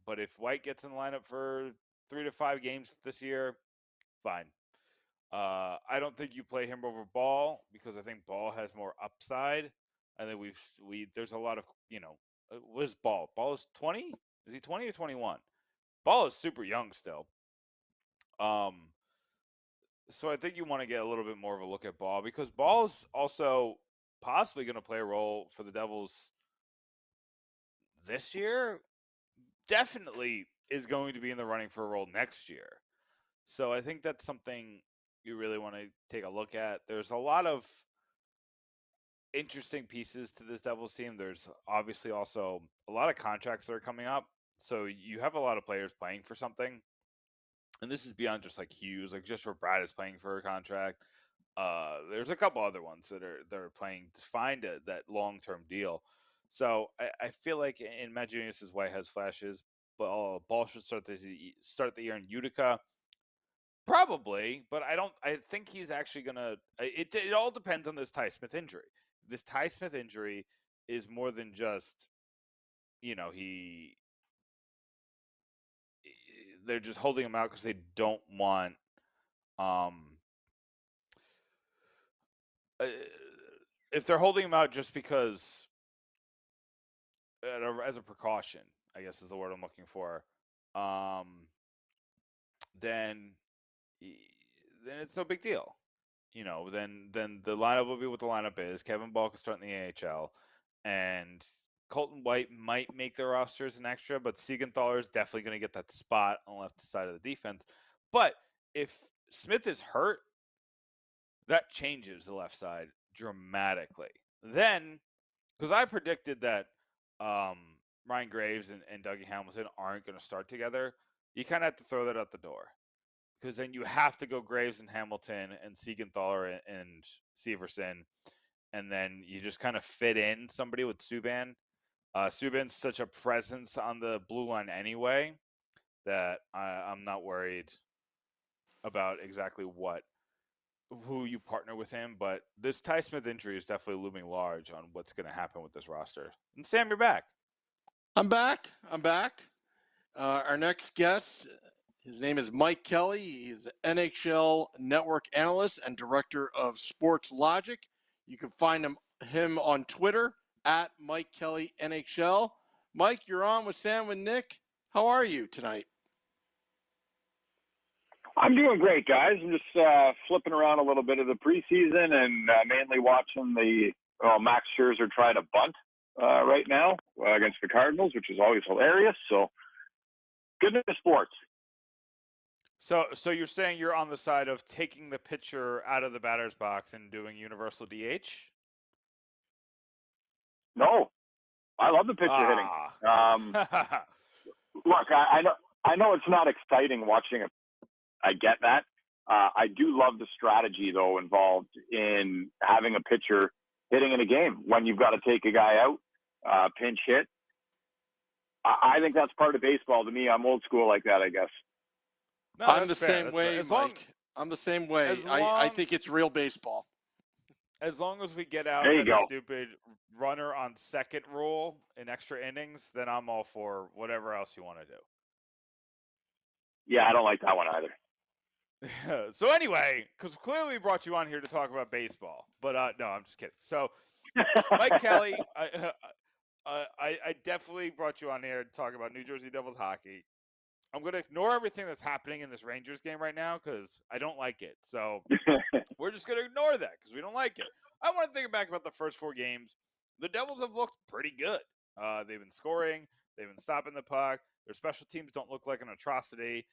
But if White gets in the lineup for 3 to 5 games this year, fine. I don't think you play him over Ball, because I think Ball has more upside. I think there's a lot of, what is Ball? Ball is 20? Is he 20 or 21? Ball is super young still. So I think you want to get a little bit more of a look at Ball, because Ball is also possibly going to play a role for the Devils this year. Definitely is going to be in the running for a role next year. So I think that's something you really want to take a look at. There's a lot of interesting pieces to this Devils team. There's obviously also a lot of contracts that are coming up. So you have a lot of players playing for something. And this is beyond just like Hughes, like just where Brad is playing for a contract. There's a couple other ones that are playing to find that long-term deal. So I feel like in Matt Junius's way has flashes, but Ball should start the year in Utica. Probably, but I think he's actually gonna. It all depends on this Ty Smith injury. This Ty Smith injury is more than just, they're just holding him out because they don't want. If they're holding him out just because, as a precaution, I guess is the word I'm looking for, then it's no big deal. Then the lineup will be what the lineup is. Kevin Ball can start in the AHL, and Colton White might make the roster as an extra, but Siegenthaler is definitely going to get that spot on the left side of the defense. But if Smith is hurt, that changes the left side dramatically. Then, because I predicted that Ryan Graves and Dougie Hamilton aren't going to start together, you kind of have to throw that out the door. Because then you have to go Graves and Hamilton and Siegenthaler and Severson, and then you just kind of fit in somebody with Subban. Subban's such a presence on the blue line anyway that I'm not worried about exactly who you partner with him. But this Ty Smith injury is definitely looming large on what's going to happen with this roster. And Sam, you're back. I'm back. Our next guest, his name is Mike Kelly. He's an NHL network analyst and director of sports Logiq. You can find him on Twitter at Mike Kelly NHL. Mike, you're on with Sam with Nick. How are you tonight? I'm doing great, guys. I'm just flipping around a little bit of the preseason and mainly watching Max Scherzer try to bunt right now against the Cardinals, which is always hilarious. So, good to sports. So you're saying you're on the side of taking the pitcher out of the batter's box and doing universal DH? No, I love the pitcher hitting. Look, I know it's not exciting watching it. I get that. I do love the strategy, though, involved in having a pitcher hitting in a game when you've got to take a guy out, pinch hit. I think that's part of baseball. To me, I'm old school like that, I guess. No, I'm the fair. same way, Mike. I'm the same way. I think it's real baseball. As long as we get out There you that go. stupid runner on second rule in extra innings, then I'm all for whatever else you want to do. Yeah, I don't like that one either. So anyway, because clearly we brought you on here to talk about baseball, but no, I'm just kidding. So, Mike Kelly, I definitely brought you on here to talk about New Jersey Devils hockey. I'm going to ignore everything that's happening in this Rangers game right now because I don't like it. So we're just going to ignore that because we don't like it. I want to think back about the first 4 games. The Devils have looked pretty good. They've been scoring. They've been stopping the puck. Their special teams don't look like an atrocity.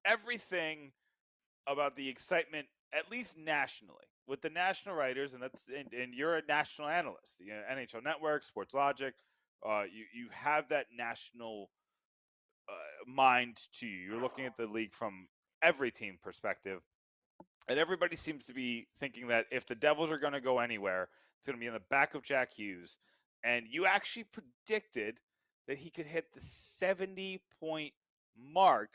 Everything about the excitement, at least nationally, with the national writers, and you're a national analyst, you know, NHL Network, Sports Logic, you have that national mind to you. You're looking at the league from every team perspective, and everybody seems to be thinking that if the Devils are going to go anywhere, it's going to be in the back of Jack Hughes. And you actually predicted that he could hit the 70-point mark,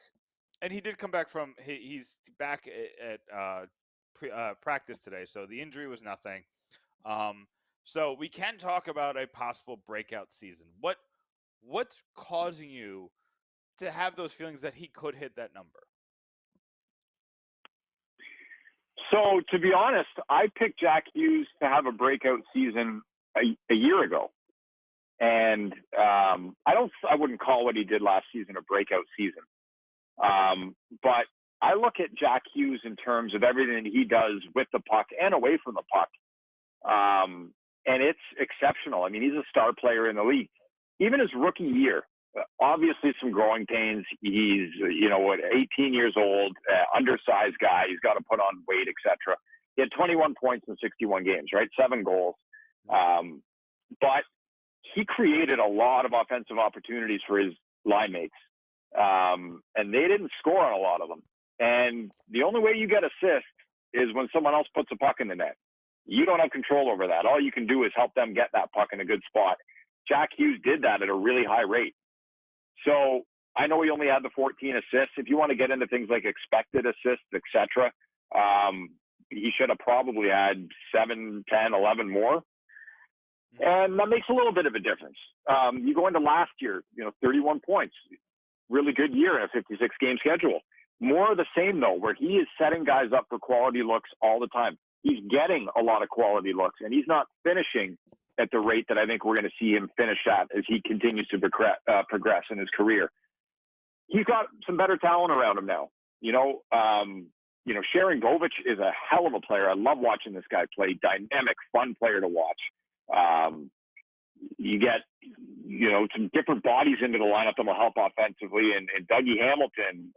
and he did come back from. He's back at practice today, so the injury was nothing. So we can talk about a possible breakout season. What's causing you to have those feelings that he could hit that number? So, to be honest, I picked Jack Hughes to have a breakout season a year ago. And I wouldn't call what he did last season a breakout season. But I look at Jack Hughes in terms of everything he does with the puck and away from the puck. And it's exceptional. I mean, he's a star player in the league. Even his rookie year, obviously some growing pains. He's, 18 years old, undersized guy. He's got to put on weight, etc. He had 21 points in 61 games, right? 7 goals. But he created a lot of offensive opportunities for his line mates. And they didn't score on a lot of them. And the only way you get assists is when someone else puts a puck in the net. You don't have control over that. All you can do is help them get that puck in a good spot. Jack Hughes did that at a really high rate. So I know he only had the 14 assists. If you want to get into things like expected assists, etc., he should have probably had 7, 10, 11 more. And that makes a little bit of a difference. You go into last year, 31 points. Really good year in a 56-game schedule. More of the same, though, where he is setting guys up for quality looks all the time. He's getting a lot of quality looks, and he's not finishing at the rate that I think we're going to see him finish at as he continues to progress in his career. He's got some better talent around him now. Sharon Govich is a hell of a player. I love watching this guy play. Dynamic, fun player to watch. You get, some different bodies into the lineup that will help offensively. And Dougie Hamilton,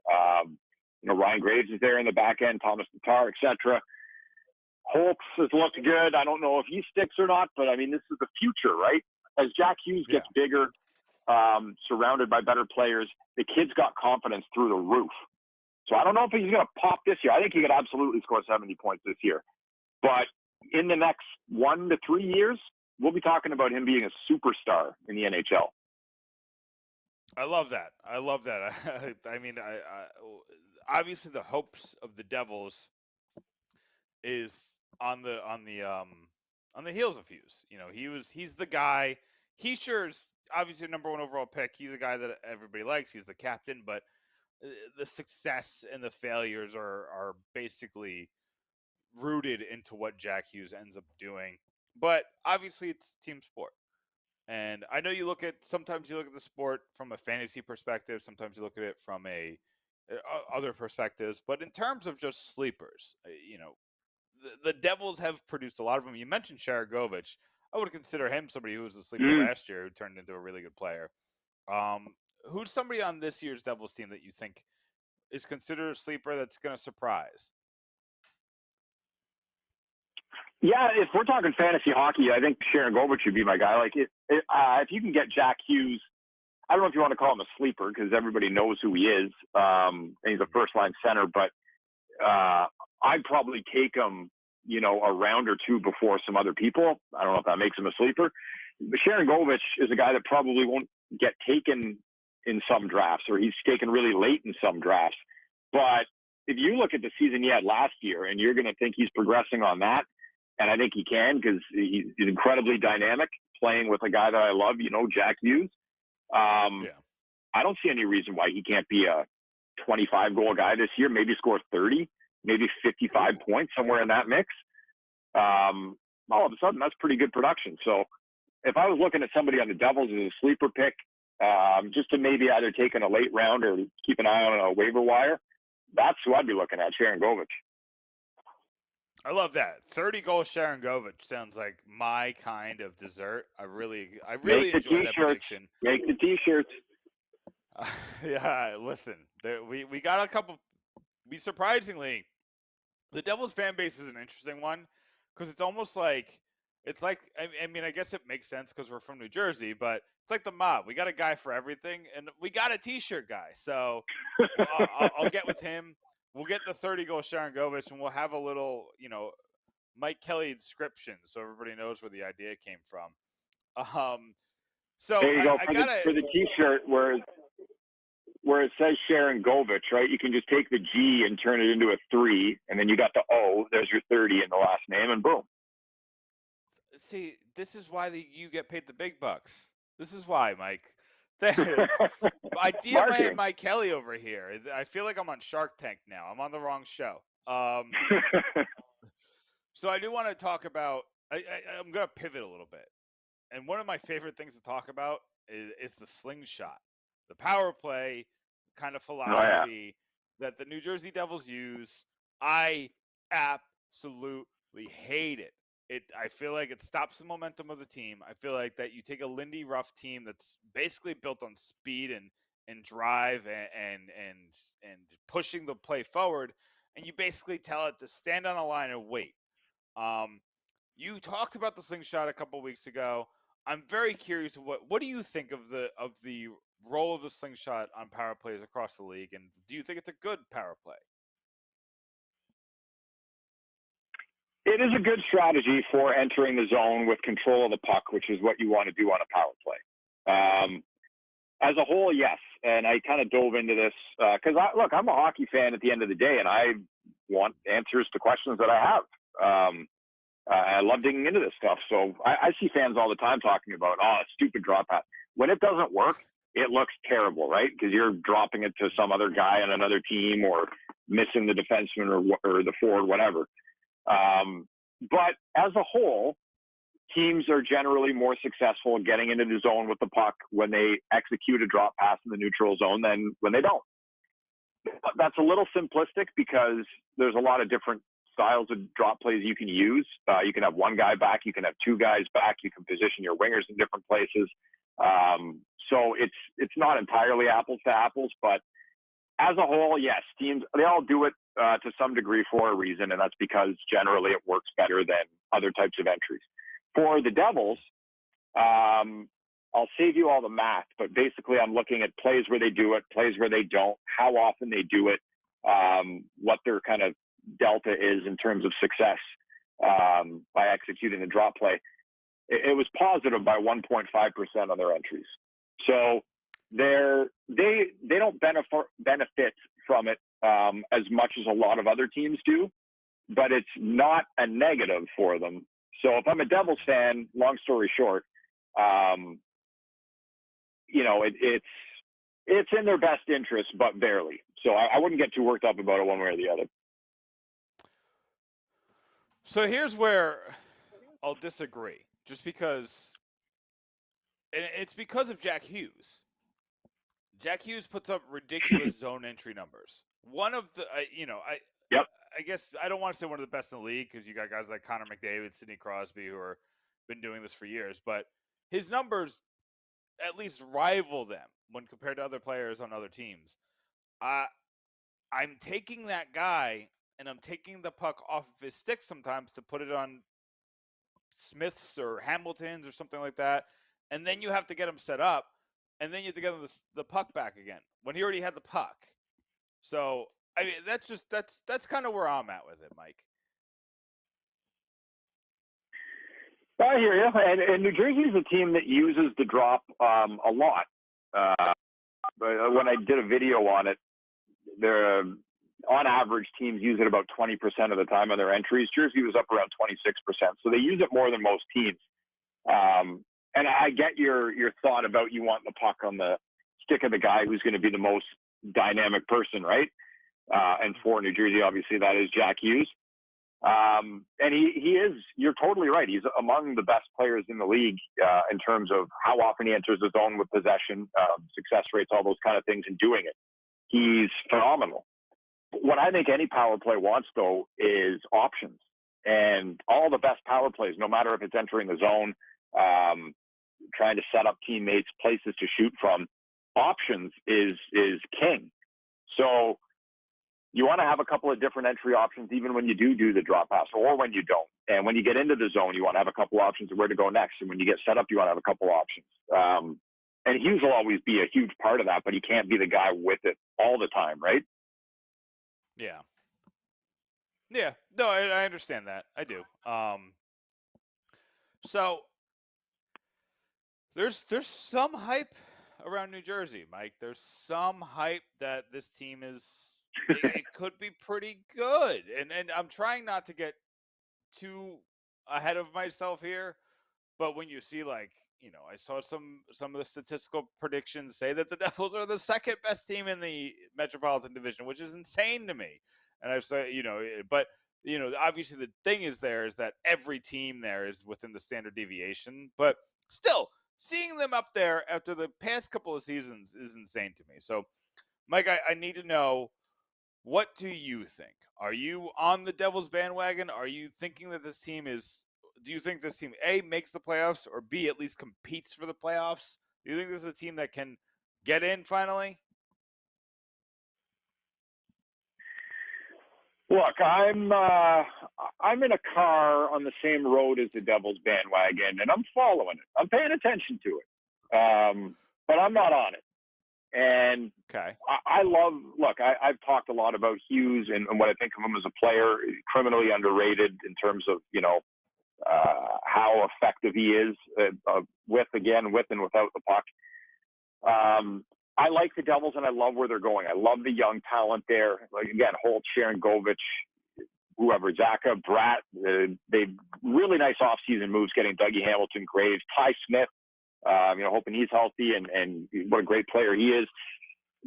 Ryan Graves is there in the back end, Thomas Tatar, etc. Holtz has looked good. I don't know if he sticks or not, but I mean, this is the future, right? As Jack Hughes gets bigger, surrounded by better players, the kid's got confidence through the roof. So I don't know if he's going to pop this year. I think he could absolutely score 70 points this year. But in the next 1 to 3 years, we'll be talking about him being a superstar in the NHL. I love that. I mean, obviously the hopes of the Devils is on the heels of Hughes. He's the guy. He sure is obviously a number 1 overall pick. He's a guy that everybody likes. He's the captain, but the success and the failures are basically rooted into what Jack Hughes ends up doing. But obviously it's team sport. And I know sometimes you look at the sport from a fantasy perspective, sometimes you look at it from other perspectives, but in terms of just sleepers, the Devils have produced a lot of them. You mentioned Sharon Govich. I would consider him somebody who was a sleeper last year who turned into a really good player. Who's somebody on this year's Devils team that you think is considered a sleeper that's going to surprise? Yeah, if we're talking fantasy hockey, I think Sharon Govich should be my guy. Like, if you can get Jack Hughes, I don't know if you want to call him a sleeper because everybody knows who he is, and he's a first-line center, but I'd probably take him, a round or two before some other people. I don't know if that makes him a sleeper. But Sharon Govich is a guy that probably won't get taken in some drafts, or he's taken really late in some drafts. But if you look at the season he had last year, and you're going to think he's progressing on that, and I think he can because he's incredibly dynamic, playing with a guy that I love, Jack Hughes. I don't see any reason why he can't be a 25-goal guy this year, maybe score 30, maybe 55 points, somewhere in that mix. All of a sudden, that's pretty good production. So if I was looking at somebody on the Devils as a sleeper pick, just to maybe either take in a late round or keep an eye on a waiver wire, that's who I'd be looking at, Sharon Govich. I love that. 30-goal Sharon Govich sounds like my kind of dessert. I really enjoy that prediction. Make the T-shirts. Yeah, listen, we got a couple. Surprisingly, the Devils fan base is an interesting one because it's almost like I mean, I guess it makes sense because we're from New Jersey, but it's like the mob. We got a guy for everything, and we got a T-shirt guy. So I'll get with him. We'll get the 30-goal Sharon Govich, and we'll have a little, Mike Kelly description so everybody knows where the idea came from. So there you go. I for the T-shirt where it says Sharon Govich, right? You can just take the G and turn it into a 3, and then you got the O. There's your 30 in the last name, and boom. See, this is why you get paid the big bucks. This is why, Mike. Idea man Mike Kelly over here. I feel like I'm on Shark Tank now. I'm on the wrong show. So I do want to talk about I'm going to pivot a little bit. And one of my favorite things to talk about is the slingshot. The power play kind of philosophy that the New Jersey Devils use. I absolutely hate it. I feel like it stops the momentum of the team. I feel like that you take a Lindy Ruff team that's basically built on speed and drive and pushing the play forward, and you basically tell it to stand on a line and wait. You talked about the slingshot a couple weeks ago. I'm very curious what do you think of the role of the slingshot on power plays across the league, and do you think it's a good power play? It is a good strategy for entering the zone with control of the puck, which is what you want to do on a power play. As a whole, yes. And I kind of dove into this because, I'm a hockey fan at the end of the day, and I want answers to questions that I have. I love digging into this stuff. So I see fans all the time talking about, stupid drop pass. When it doesn't work, it looks terrible, right? Because you're dropping it to some other guy on another team or missing the defenseman or the forward, whatever. But as a whole, teams are generally more successful in getting into the zone with the puck when they execute a drop pass in the neutral zone than when they don't. That's a little simplistic because there's a lot of different styles of drop plays you can use. You can have one guy back, you can have two guys back, you can position your wingers in different places. So it's not entirely apples to apples, but as a whole, yes, teams, they all do it to some degree for a reason, and that's because generally it works better than other types of entries. For the Devils, I'll save you all the math, but basically I'm looking at plays where they do it, plays where they don't, how often they do it, what their kind of delta is in terms of success by executing the drop play. It was positive by 1.5% on their entries. So they don't benefit from it as much as a lot of other teams do, but it's not a negative for them. So if I'm a Devils fan, long story short, it's in their best interest, but barely. So I wouldn't get too worked up about it one way or the other. So here's where I'll disagree, just because, and it's because of Jack Hughes. Jack Hughes puts up ridiculous zone entry numbers. One of the, I guess I don't want to say one of the best in the league because you got guys like Connor McDavid, Sidney Crosby, who are, been doing this for years, but his numbers at least rival them when compared to other players on other teams. I'm taking that guy and I'm taking the puck off of his stick sometimes to put it on Smith's or Hamilton's or something like that, and then you have to get him set up, and then you have to get him the puck back again when he already had the puck. So I mean, that's kind of where I'm at with it, Mike. I hear you. And New Jersey is a team that uses the drop a lot. But when I did a video on it, they're on average, teams use it about 20% of the time on their entries. Jersey was up around 26%, so they use it more than most teams. And I get your thought about you want the puck on the stick of the guy who's going to be the most dynamic person, right? And for New Jersey, obviously, that is Jack Hughes. And he is, you're totally right. He's among the best players in the league in terms of how often he enters the zone with possession, success rates, all those kind of things, and doing it. He's phenomenal. What I think any power play wants, though, is options. And all the best power plays, no matter if it's entering the zone, trying to set up teammates, places to shoot from, options is king. So you want to have a couple of different entry options, even when you do the drop pass or when you don't. And when you get into the zone, you want to have a couple options of where to go next. And when you get set up, you want to have a couple options. And Hughes will always be a huge part of that, but he can't be the guy with it all the time, right? Yeah. Yeah. No, I understand that. I do. So there's some hype around New Jersey, Mike. There's some hype that this team is it could be pretty good. And I'm trying not to get too ahead of myself here, but when you see, like, I saw some of the statistical predictions say that the Devils are the second best team in the Metropolitan Division, which is insane to me. And I say, but obviously the thing is that every team there is within the standard deviation, but still seeing them up there after the past couple of seasons is insane to me. So, Mike, I need to know, what do you think? Are you on the Devils bandwagon? Are you thinking that this team is? Do you think this team, A, makes the playoffs, or B, at least competes for the playoffs? Do you think this is a team that can get in finally? Look, I'm in a car on the same road as the Devils bandwagon, and I'm following it. I'm paying attention to it, but I'm not on it. And okay. I've talked a lot about Hughes and what I think of him as a player, criminally underrated in terms of, how effective he is with and without the puck. I like the Devils, and I love where they're going. I love the young talent there. Like, again, Holt, Sharangovich, whoever, Zaka, Bratt. They really nice offseason moves getting Dougie Hamilton, Graves, Ty Smith, hoping he's healthy, and what a great player he is.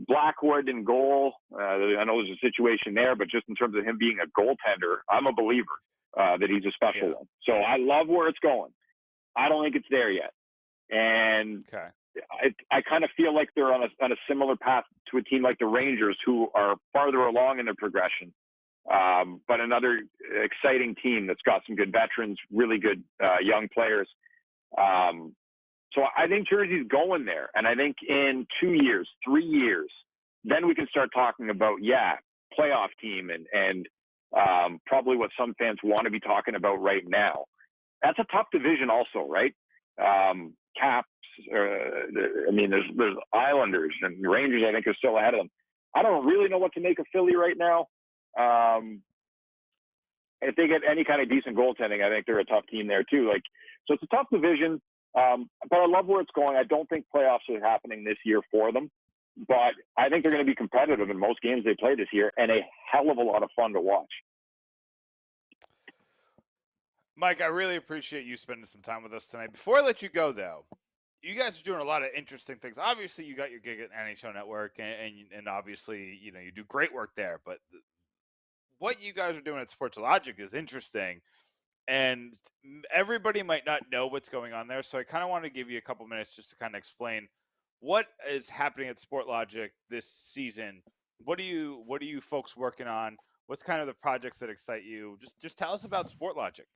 Blackwood in goal. I know there's a situation there, but just in terms of him being a goaltender, I'm a believer that he's a special one. So I love where it's going. I don't think it's there yet. And okay. I kind of feel like they're on a similar path to a team like the Rangers, who are farther along in their progression. But another exciting team that's got some good veterans, really good young players. So I think Jersey's going there. And I think in 2 years, 3 years, then we can start talking about, playoff team and probably what some fans want to be talking about right now. That's a tough division also, right? Caps, there's Islanders and Rangers, I think, are still ahead of them. I don't really know what to make of Philly right now. If they get any kind of decent goaltending, I think they're a tough team there too. So it's a tough division, but I love where it's going. I don't think playoffs are happening this year for them, but I think they're going to be competitive in most games they play this year, and a hell of a lot of fun to watch. Mike, I really appreciate you spending some time with us tonight. Before I let you go, though, you guys are doing a lot of interesting things. Obviously, you got your gig at NHL Network, and obviously, you do great work there. But what you guys are doing at Sports Logiq is interesting, and everybody might not know what's going on there. So I kind of want to give you a couple minutes just to kind of explain what is happening at Sport Logiq this season. What are you folks working on? What's kind of the projects that excite you? Just tell us about Sport Logiq.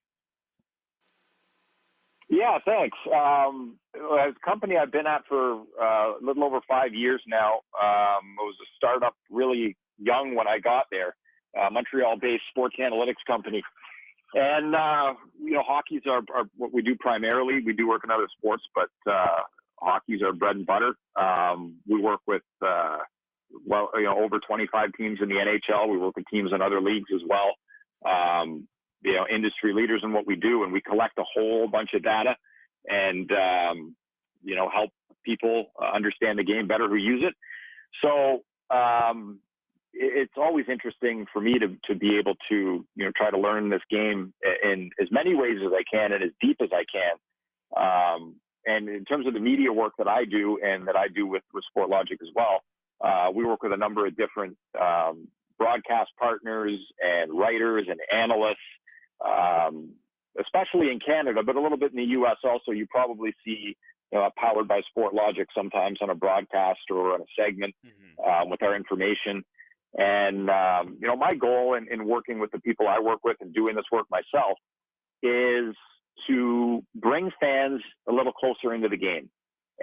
Yeah, thanks. As a company I've been at for a little over 5 years now. It was a startup, really young when I got there. Montreal-based sports analytics company. And, hockey's our what we do primarily. We do work in other sports, but hockey's our bread and butter. We work with, over 25 teams in the NHL. We work with teams in other leagues as well. Industry leaders in what we do, and we collect a whole bunch of data and, help people understand the game better who use it. So, it's always interesting for me to be able to, try to learn this game in as many ways as I can and as deep as I can. And in terms of the media work that I do and that I do with Logiq as well, we work with a number of different broadcast partners and writers and analysts, especially in Canada, but a little bit in the U.S. also. You probably see powered by Logiq sometimes on a broadcast or on a segment with our information. And, my goal in working with the people I work with and doing this work myself is to bring fans a little closer into the game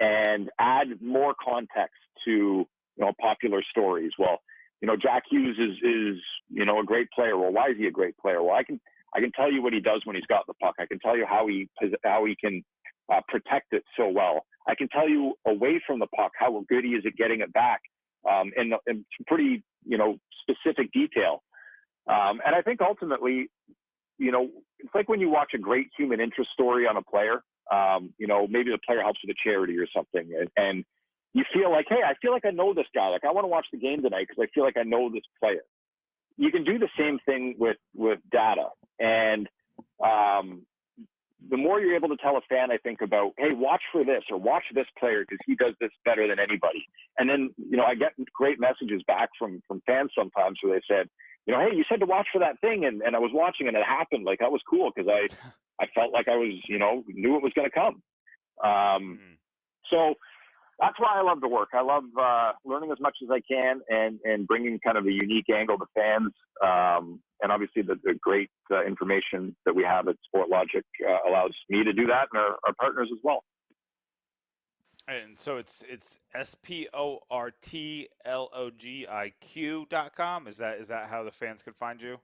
and add more context to, popular stories. Well, Jack Hughes is a great player. Well, why is he a great player? Well, I can tell you what he does when he's got the puck. I can tell you how he can protect it so well. I can tell you away from the puck how good he is at getting it back in some pretty specific detail. And I think ultimately, it's like when you watch a great human interest story on a player. Maybe the player helps with a charity or something, and you feel like, hey, I feel like I know this guy. Like I want to watch the game tonight because I feel like I know this player. You can do the same thing with data. And the more you're able to tell a fan, I think, about, hey, watch for this or watch this player because he does this better than anybody. And then, I get great messages back from fans sometimes where they said, hey, you said to watch for that thing. And I was watching and it happened. Like, that was cool because I felt like I was, knew it was going to come. So that's why I love the work. I love learning as much as I can and bringing kind of a unique angle to fans. And obviously the great information that we have at Logiq allows me to do that and our partners as well. And so it's SPORTLOGIQ.com. Is that how the fans could find you?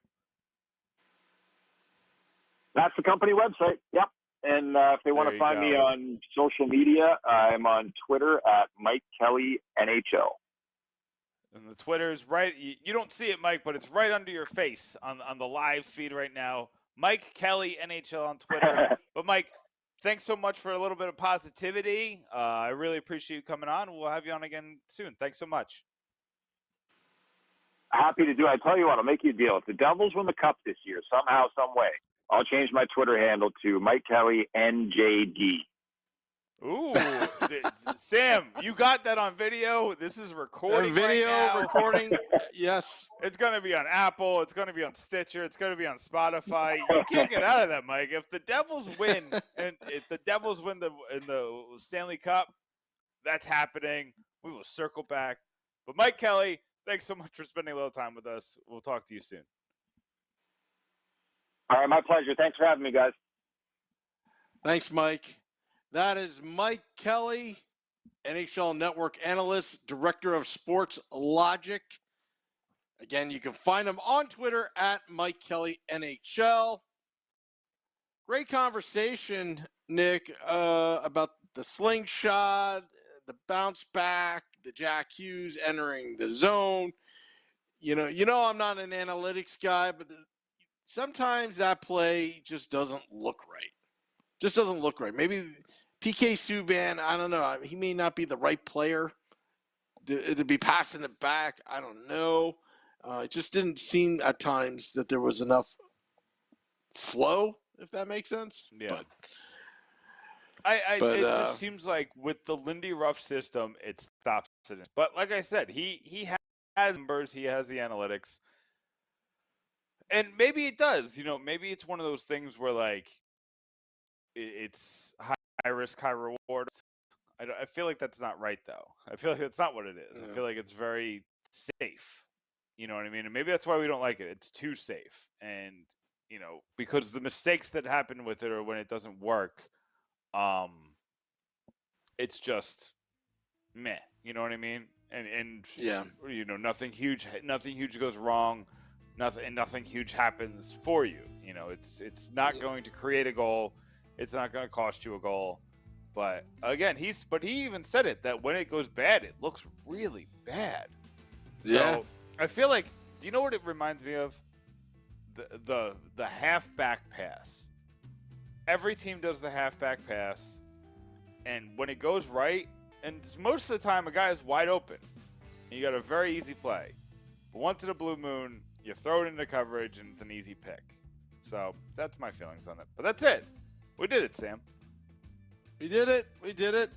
That's the company website. Yep. And if they want to find me on social media, I'm on Twitter at Mike Kelly NHL. And the Twitter is right. You don't see it, Mike, but it's right under your face on the live feed right now. Mike Kelly NHL on Twitter. But Mike, thanks so much for a little bit of positivity. I really appreciate you coming on. We'll have you on again soon. Thanks so much. Happy to do it. I tell you what, I'll make you a deal. If the Devils win the Cup this year, somehow, some way, I'll change my Twitter handle to Mike Kelly NJD. Ooh, Sam, you got that on video. This is recording video right now. Recording, yes. It's going to be on Apple. It's going to be on Stitcher. It's going to be on Spotify. You can't get out of that, Mike. If the Devils win, and if the Devils win in the Stanley Cup, that's happening. We will circle back. But Mike Kelly, thanks so much for spending a little time with us. We'll talk to you soon. All right, my pleasure. Thanks for having me, guys. Thanks, Mike. That is Mike Kelly, NHL Network Analyst, Director of Sports Logiq. Again, you can find him on Twitter at Mike Kelly NHL. Great conversation, Nick, about the slingshot, the bounce back, the Jack Hughes entering the zone. You know, I'm not an analytics guy, but sometimes that play just doesn't look right. Just doesn't look right. Maybe PK Subban, I don't know. He may not be the right player to be passing it back. I don't know. It just didn't seem at times that there was enough flow, if that makes sense. Yeah. But it just seems like with the Lindy Ruff system, it stops it. But like I said, he has numbers, he has the analytics. And maybe it does. Maybe it's one of those things where, like, it's high risk, high reward. I feel like that's not right, though. I feel like that's not what it is. Yeah. I feel like it's very safe. You know what I mean? And maybe that's why we don't like it. It's too safe. And, because the mistakes that happen with it or when it doesn't work It's just meh. You know what I mean? And Yeah. you know, nothing huge goes wrong. Nothing huge happens for you. You know, it's not going to create a goal. It's not going to cost you a goal. But again, he even said it, that when it goes bad, it looks really bad. Yeah. So I feel like, do you know what it reminds me of? The halfback pass. Every team does the halfback pass, and when it goes right, and most of the time a guy is wide open, and you got a very easy play. But once in a blue moon, you throw it into coverage, and it's an easy pick. So that's my feelings on it. But that's it. We did it, Sam. We did it. We did it.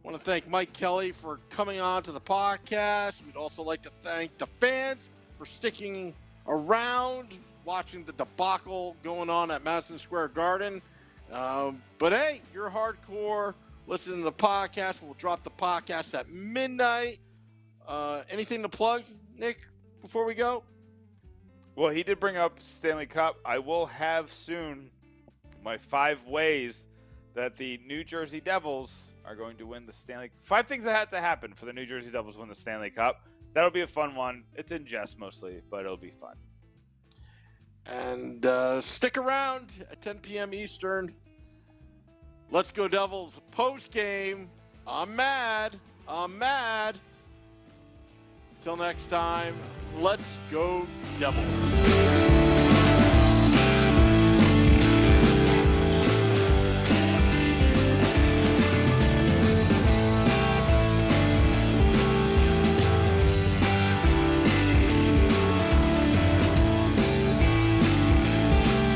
I want to thank Mike Kelly for coming on to the podcast. We'd also like to thank the fans for sticking around, watching the debacle going on at Madison Square Garden. But hey, you're hardcore. Listen to the podcast. We'll drop the podcast at midnight. Anything to plug, Nick, before we go? Well, he did bring up Stanley Cup. I will have soon my 5 ways that the New Jersey Devils are going to win the Stanley Cup. 5 things that had to happen for the New Jersey Devils to win the Stanley Cup. That'll be a fun one. It's in jest mostly, but it'll be fun. And stick around at 10 p.m. Eastern. Let's Go Devils post game. I'm mad. Till next time, let's go Devils.